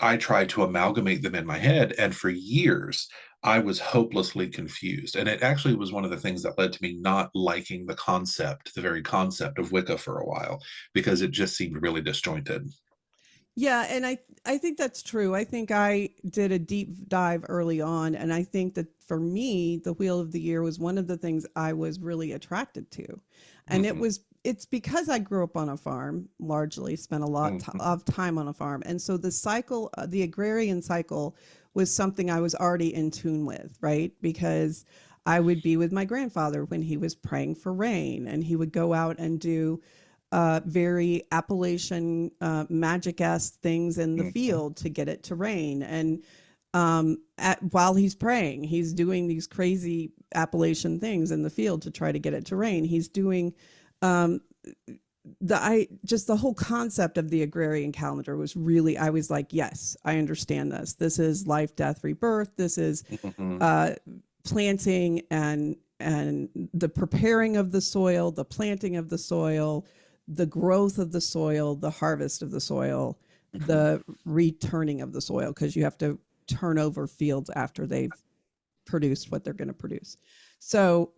I tried to amalgamate them in my head, and for years I was hopelessly confused. And it actually was one of the things that led to me not liking the concept, the very concept of Wicca for a while, because it just seemed really disjointed. Yeah, and I think that's true. I think I did a deep dive early on, and I think that for me, the Wheel of the Year was one of the things I was really attracted to. And Mm-hmm, it's because I grew up on a farm, largely spent a lot mm-hmm, of time on a farm. And so the cycle, the agrarian cycle was something I was already in tune with, right? Because I would be with my grandfather when he was praying for rain, and he would go out and do very Appalachian magic-esque things in the mm-hmm, field to get it to rain. And while he's praying, he's doing these crazy Appalachian things in the field to try to get it to rain. He's doing um, the whole concept of the agrarian calendar was really, I was like, yes, I understand this. This is life, death, rebirth. This is mm-hmm, uh, planting and the preparing of the soil, the planting of the soil, the growth of the soil, the harvest of the soil, mm-hmm. the returning of the soil, because you have to turn over fields after they've produced what they're going to produce. So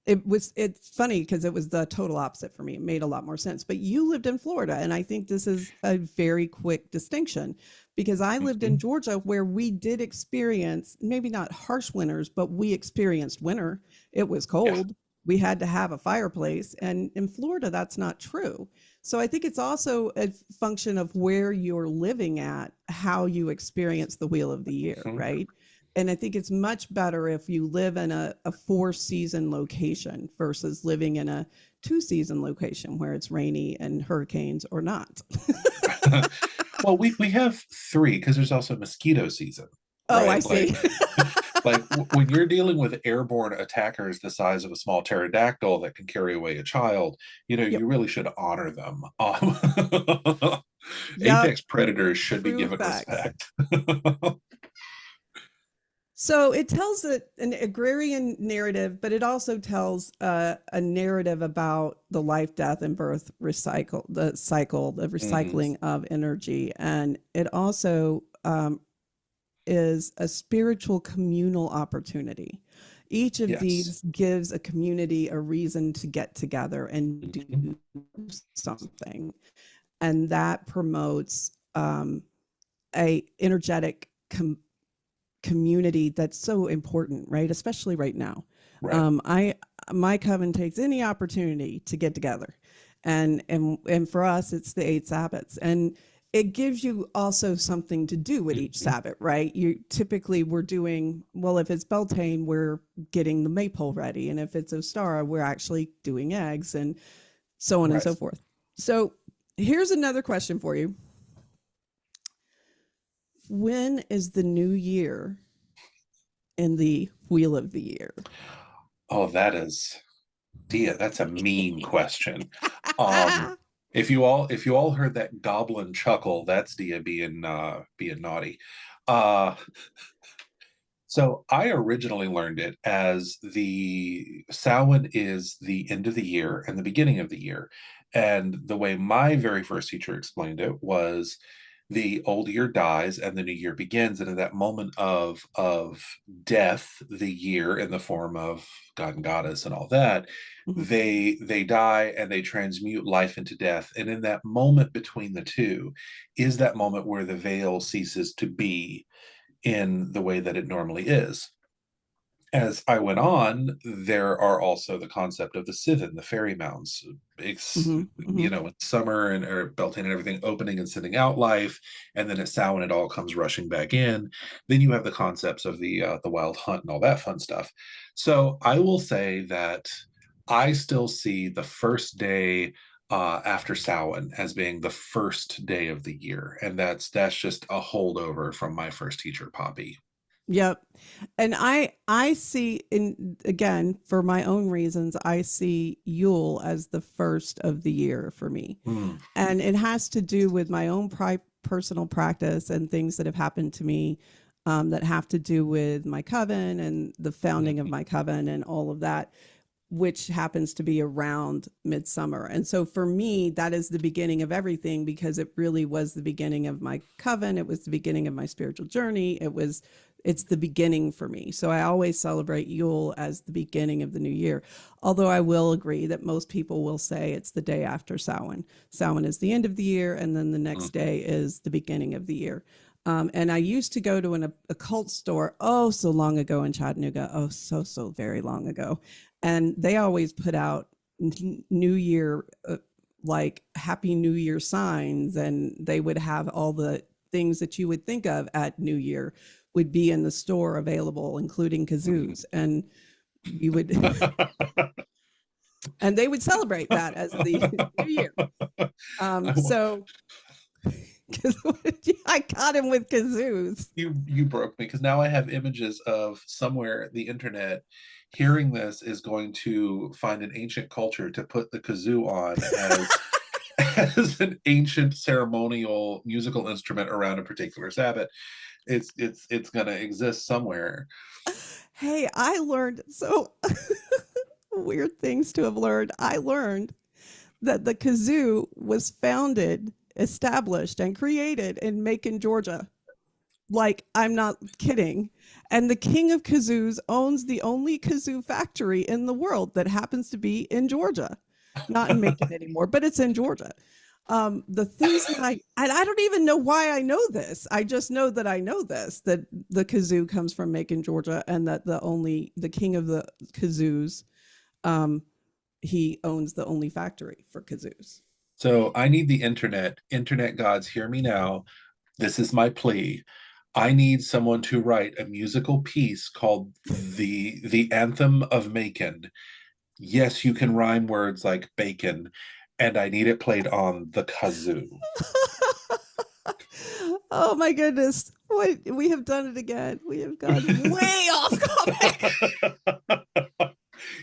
it's funny because it was the total opposite for me. It made a lot more sense. But you lived in Florida, and I think this is a very quick distinction, because I lived in Mm-hmm. Georgia, where we did experience maybe not harsh winters, but we experienced winter. It was Yeah. cold. We had to have a fireplace, and in Florida that's not true. So I think it's also a function of where you're living at, how you experience the wheel of the year, Mhm. right? And I think it's much better if you live in a four season location versus living in a two season location where it's rainy and hurricanes or not. Well, we have three because there's also mosquito season, Oh, I right? see. When you're dealing with airborne attackers the size of a small pterodactyl that can carry away a child, Yep. you really should honor them. Yep. Apex predators should be True given facts. respect. So it tells an agrarian narrative, but it also tells a narrative about the life, death, and birth the Hmm. recycling of energy. And it also is a spiritual communal opportunity. Each of Yes. these gives a community a reason to get together and do Mhm. something. And that promotes a energetic community that's so important, right? Especially right now. Right. I My coven takes any opportunity to get together, and for us, it's the 8 Sabbats, and it gives you also something to do with each Mhm. Sabbat, right? You typically we're doing well. If it's Beltane, we're getting the maypole ready, and if it's Ostara, we're actually doing eggs, and so on and Right. so forth. So here's another question for you: when is the new year in the wheel of the year? Oh, that's a mean question. Um, if you all heard that goblin chuckle, that's Dia being naughty. Uh, so I originally learned it as the Samhain is the end of the year and the beginning of the year. And the way my very first teacher explained it was the old year dies and the new year begins. And in that moment of death, the year in the form of God and goddess and all that, Mhm. they die and they transmute life into death. And in that moment between the two is that moment where the veil ceases to be in the way that it normally is. As I went on, there are also the concept of the Sivan, the fairy mounds. It's, Mhm. Mhm. in summer and or Beltane and everything opening and sending out life, and then at Samhain it all comes rushing back in. Then you have the concepts of the wild hunt and all that fun stuff. So I will say that I still see the first day after Samhain as being the first day of the year, and that's just a holdover from my first teacher, Poppy. Yep. And I see, in again, for my own reasons, I see Yule as the first of the year for me. Mm, And it has to do with my own personal practice and things that have happened to me that have to do with my coven and the founding of my coven and all of that, which happens to be around midsummer. And so for me, that is the beginning of everything, because it really was the beginning of my coven. It was the beginning of my spiritual journey. It's the beginning for me. So I always celebrate Yule as the beginning of the new year. Although I will agree that most people will say it's the day after Samhain. Samhain is the end of the year, and then the next day is the beginning of the year. And I used to go to an occult store, oh, so long ago in Chattanooga, oh, so very long ago. And they always put out New Year, like Happy New Year signs, and they would have all the things that you would think of at New Year would be in the store available, including kudzus. And you would, and they would celebrate that as the New Year. So I caught him with kudzus. You broke me, because now I have images of somewhere the internet hearing this is going to find an ancient culture to put the kazoo on as an ancient ceremonial musical instrument around a particular Sabbath. It's going to exist somewhere. Hey, I learned so weird things to have learned. I learned that the kazoo was founded, established, and created in Macon, Georgia. Like, I'm not kidding. And the king of kazoos owns the only kazoo factory in the world that happens to be in Georgia. Not in Macon anymore, but it's in Georgia. The things that I don't even know why I know this. I just know that I know this, that the kazoo comes from Macon, Georgia, and that the king of the kazoos, he owns the only factory for kazoos. So I need the internet. Internet gods, hear me now. This is my plea. I need someone to write a musical piece called the Anthem of Macon. Yes, you can rhyme words like bacon, and I need it played on the kazoo. Oh my goodness. What, we have done it again. We have gone way off topic.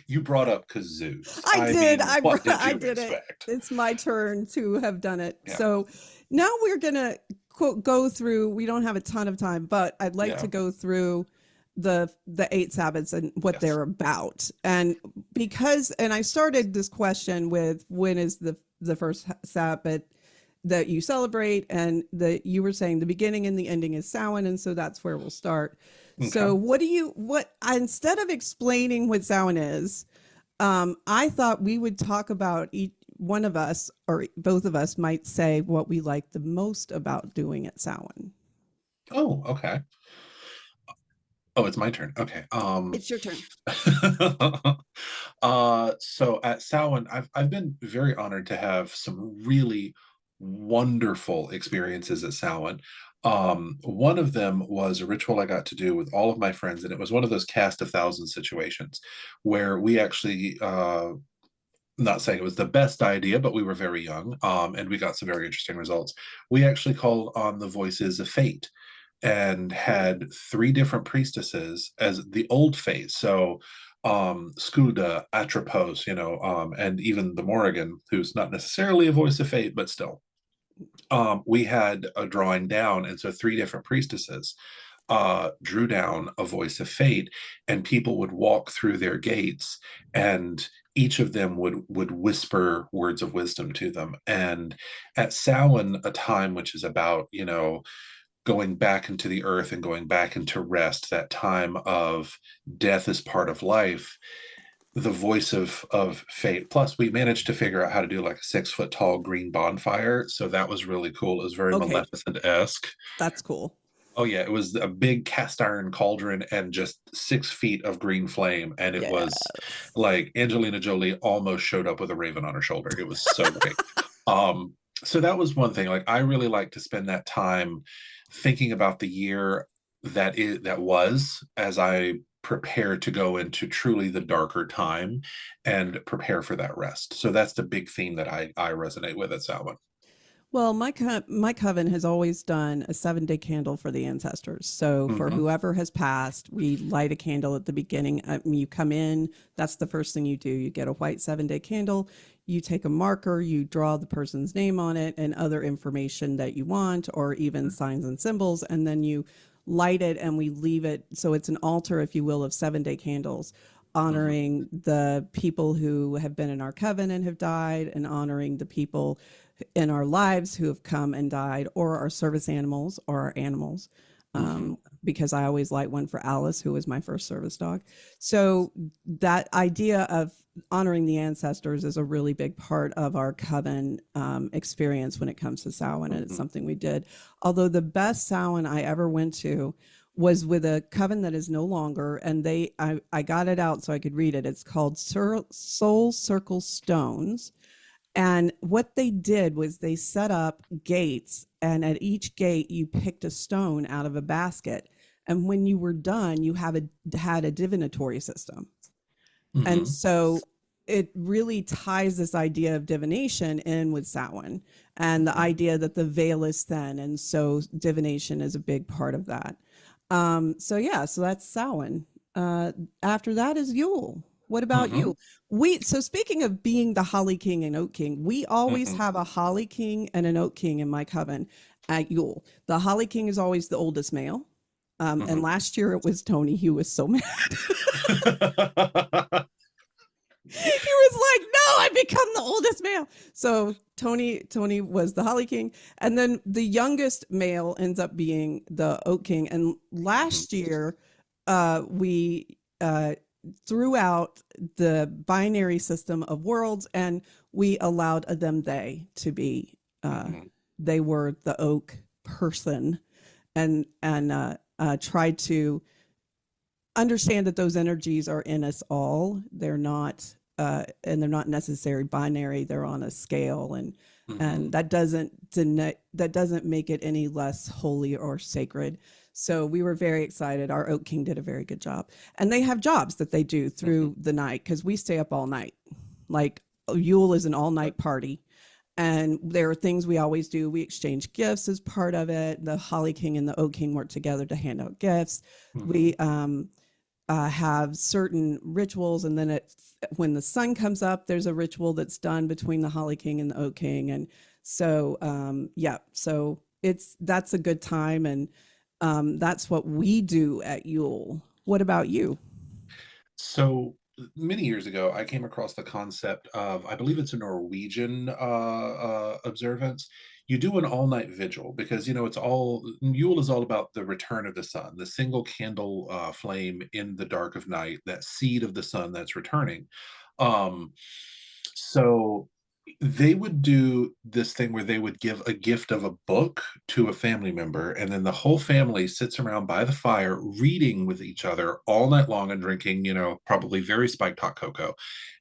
You brought up kazoos. I did. Mean, I did expect? It's my turn to have done it. Yeah. So now we're going to go through, we don't have a ton of time, but I'd like to go through the 8 Sabbaths and what they're about. And I started this question with, when is the first Sabbath that you celebrate? And you were saying the beginning and the ending is Samhain. And so that's where we'll start. Okay. So instead of explaining what Samhain is, I thought we would talk about one of us or both of us might say what we like the most about doing at Samhain. Oh, okay. Oh, it's my turn. Okay. It's your turn. So at Samhain, I've been very honored to have some really wonderful experiences at Samhain. One of them was a ritual I got to do with all of my friends, and it was one of those cast of thousands situations where we actually, not saying it was the best idea, but we were very young, and we got some very interesting results. We actually called on the voices of fate and had 3 different priestesses as the old fate. So Scuda, Atropos, and even the Morrigan, who's not necessarily a voice of fate, but still. We had a drawing down, and so 3 different priestesses drew down a voice of fate, and people would walk through their gates, and each of them would whisper words of wisdom to them. And at Samhain, a time which is about, going back into the earth and going back into rest, that time of death is part of life, the voice of fate. Plus, we managed to figure out how to do like a 6-foot tall green bonfire. So that was really cool. It was very Maleficent-esque. That's cool. Oh yeah, it was a big cast iron cauldron and just 6 feet of green flame. And it was like Angelina Jolie almost showed up with a raven on her shoulder. It was so great. So that was one thing. Like, I really like to spend that time thinking about the year that was, as I prepare to go into truly the darker time and prepare for that rest. So that's the big theme that I resonate with at Samhain. Well, my coven has always done a 7-day candle for the ancestors. So for whoever has passed, we light a candle at the beginning. You come in, that's the first thing you do. You get a white 7-day candle. you take a marker, you draw the person's name on it and other information that you want, or even signs and symbols, and then you light it and we leave it. So it's an altar, if you will, of 7-day candles, Mhm. honoring the people who have been in our coven and have died, and honoring the people in our lives who have come and died, or our service animals or our animals. Mhm. Because I always light one for Alice, who was my first service dog. So that idea of honoring the ancestors is a really big part of our coven experience when it comes to Samhain, and it's Mhm. something we did. Although the best Samhain I ever went to was with a coven that is no longer, and I got it out so I could read it. It's called Soul Circle Stones, and what they did was they set up gates, and at each gate, you picked a stone out of a basket. And when you were done, you had a divinatory system. And Mhm. so it really ties this idea of divination in with Samhain, and the Mhm. idea that the veil is thin. And so divination is a big part of that. So yeah, so that's Samhain. After that is Yule. What about Mhm. you? So speaking of being the Holly King and Oak King, we always Mhm. have a Holly King and an Oak King in my coven at Yule. The Holly King is always the oldest male. And Mhm. last year it was Tony. He was so mad. He was like, "No, I become the oldest male." So Tony was the Holly King, and then the youngest male ends up being the Oak King. And Mhm. last year, we threw out the binary system of worlds, and we allowed them to be. Mhm. They were the Oak person, and tried to understand that those energies are in us all. They're not and they're not necessarily binary. They're on a scale, and Mhm. that doesn't make it any less holy or sacred. So we were very excited. Our Oak King did a very good job, and they have jobs that they do Mhm. through the night, because we stay up all night. Like, Yule is an all night party, and there are things we always do. We exchange gifts as part of it. The Holly King and the Oak King work together to hand out gifts. Mhm. We have certain rituals, and then when the sun comes up, there's a ritual that's done between the Holly King and the Oak King. And so yeah, so that's a good time, and that's what we do at Yule. What about you? So many years ago, I came across the concept of, I believe it's a Norwegian observance. You do an all-night vigil because it's all Yule is all about the return of the sun, the single candle flame in the dark of night, that seed of the sun that's returning. Um, so they would do this thing where they would give a gift of a book to a family member, and then the whole family sits around by the fire reading with each other all night long and drinking, probably very spiked hot cocoa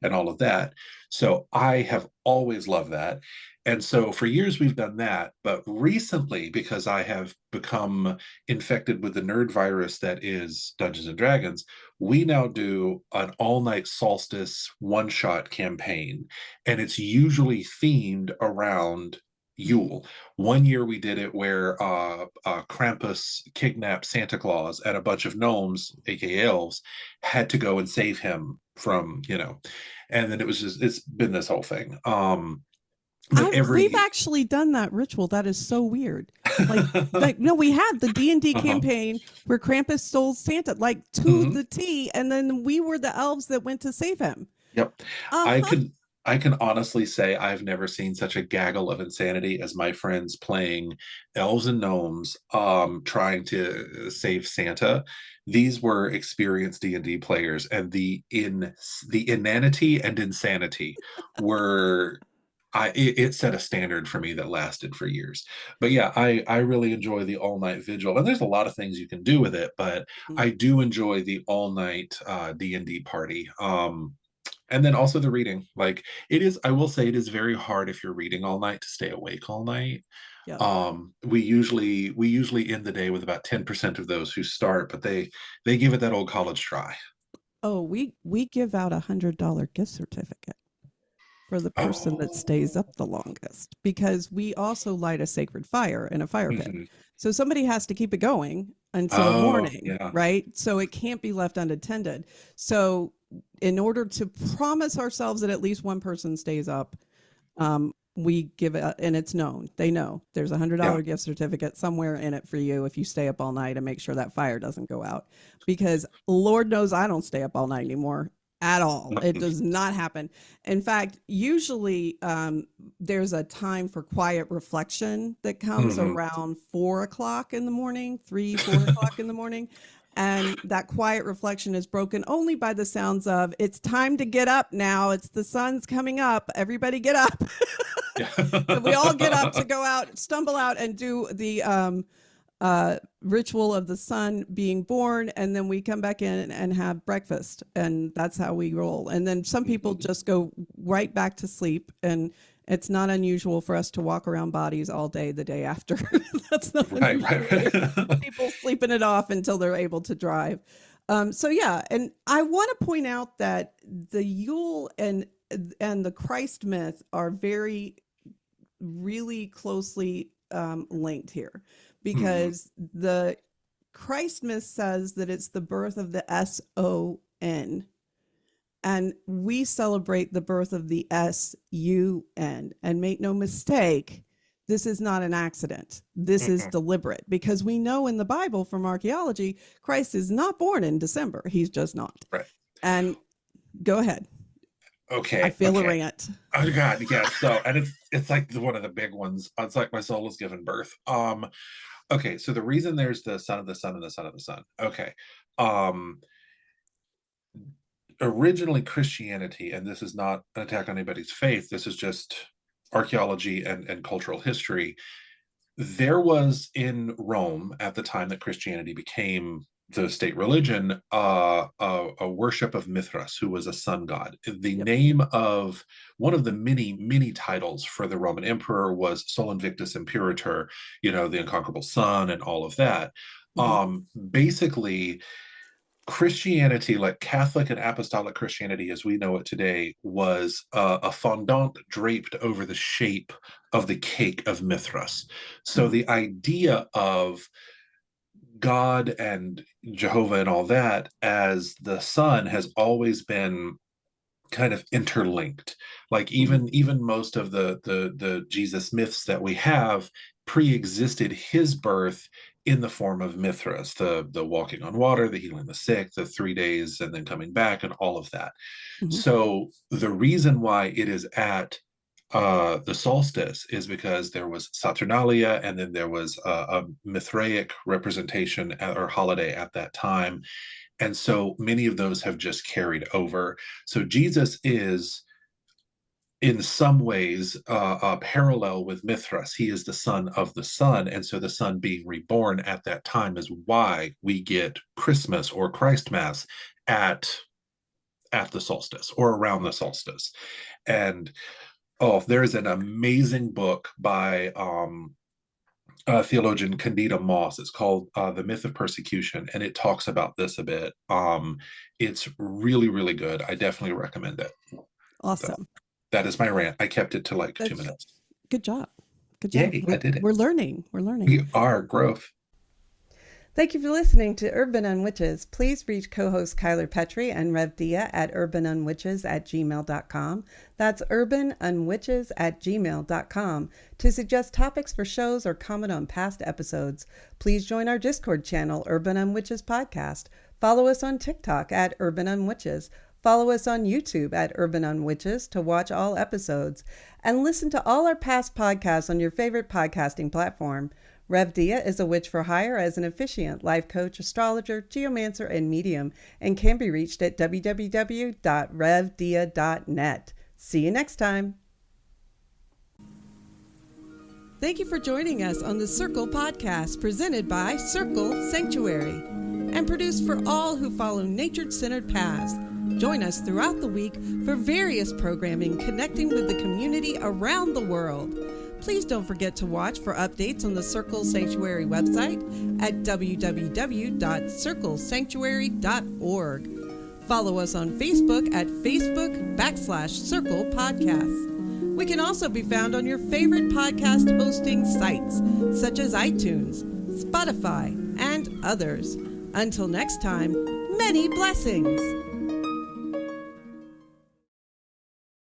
and all of that. So I have always loved that. And so for years we've done that. But recently, because I have become infected with the nerd virus that is Dungeons and Dragons, we now do an all night solstice one shot campaign, and it's usually themed around Yule. One year we did it where Krampus kidnapped Santa Claus, and a bunch of gnomes, aka elves, had to go and save him from, and then it's been this whole thing. But We've every actually done that ritual. That is so weird. Like no, we had the D&D uh-huh. campaign where Krampus stole Santa, like, to Mhm. the T, and then we were the elves that went to save him. Yep. I Uh-huh. can I can honestly say I've never seen such a gaggle of insanity as my friends playing elves and gnomes, trying to save Santa. These were experienced D&D players, and the inanity and insanity were it set a standard for me that lasted for years. But yeah, I really enjoy the all night vigil, and there's a lot of things you can do with it, but I do enjoy the all night D&D party. And then also the reading, like, I will say it is very hard if you're reading all night to stay awake all night. Yep. We usually end the day with about 10% of those who start, but they give it that old college try. Oh, we give out $100 gift certificate for the person that stays Oh. up the longest, because we also light a sacred fire in a fire pit. Mhm. So somebody has to keep it going until Oh, morning, yeah. right? So it can't be left unattended. So in order to promise ourselves that at least one person stays up, we give it, and it's known. They know there's $100 gift certificate somewhere in it for you if you stay up all night and make sure that fire doesn't go out. Because Lord knows I don't stay up all night anymore at all. It does not happen. In fact, usually there's a time for quiet reflection that comes around 4 o'clock in the morning, 4 o'clock in the morning. And that quiet reflection is broken only by the sounds of, it's time to get up now. It's the sun's coming up. Everybody get up. And we all get up to go out, stumble out and do the ritual of the sun being born. And then we come back in and have breakfast. And that's how we roll. And then some people just go right back to sleep. And it's not unusual for us to walk around bodies all day the day after. That's not unusual. People sleeping it off until they're able to drive. So yeah, and I want to point out that the Yule and the Christ myth are really closely linked here, because the Christ myth says that it's the birth of the S-O-N. And we celebrate the birth of the S-U-N. And make no mistake, this is not an accident. This is deliberate, because we know in the Bible from archaeology, Christ is not born in December. He's just not. Right. And go ahead. Okay. I feel a rant. Oh God, yeah. So, and it's like one of the big ones. It's like my soul is given birth. Okay. So the reason there's the son of the sun and the son of the sun. Okay. Originally Christianity, and this is not an attack on anybody's faith, this is just archaeology and cultural history. There was in Rome at the time that Christianity became the state religion, a worship of Mithras, who was a sun god. The name of one of the many titles for the Roman emperor was Sol Invictus Imperator, the unconquerable sun and all of that. Basically, Christianity, like Catholic and Apostolic Christianity as we know it today, was a fondant draped over the shape of the cake of Mithras. So the idea of God and Jehovah and all that as the sun has always been kind of interlinked. Like even most of the Jesus myths that we have pre-existed his birth in the form of Mithras, the walking on water, the healing the sick, the 3 days and then coming back, and all of that. So the reason why it is at the solstice is because there was Saturnalia, and then there was a Mithraic representation or holiday at that time. And so many of those have just carried over. So Jesus is, in some ways, a parallel with Mithras. He is the son of the sun, and so the sun being reborn at that time is why we get Christmas or Christmas at the solstice or around the solstice. And there's an amazing book by theologian Candida Moss. It's called The Myth of Persecution, and it talks about this a bit. It's really good. I definitely recommend it. Awesome. So, that is my rant. I kept it to like 2 minutes. Good job. Good job. Yay, I did it. We're learning. We are growth. Thank you for listening to Urban Unwitches. Please reach co-host Kyler Petrie and Rev Dia at urbanunwitches@gmail.com. That's urbanunwitches@gmail.com to suggest topics for shows or comment on past episodes. Please join our Discord channel, Urban Unwitches Podcast. Follow us on TikTok at Urban Unwitches. Follow us on YouTube at Urban Unwitches to watch all episodes. And listen to all our past podcasts on your favorite podcasting platform. Rev Dia is a witch for hire as an officiant, life coach, astrologer, geomancer, and medium, and can be reached at www.revdia.net. See you next time. Thank you for joining us on the Circle Podcast, presented by Circle Sanctuary, and produced for all who follow nature-centered paths. Join us throughout the week for various programming connecting with the community around the world. Please don't forget to watch for updates on the Circle Sanctuary website at www.circlesanctuary.org. Follow us on Facebook at Facebook/Circle Podcasts. We can also be found on your favorite podcast hosting sites, such as iTunes, Spotify, and others. Until next time, many blessings.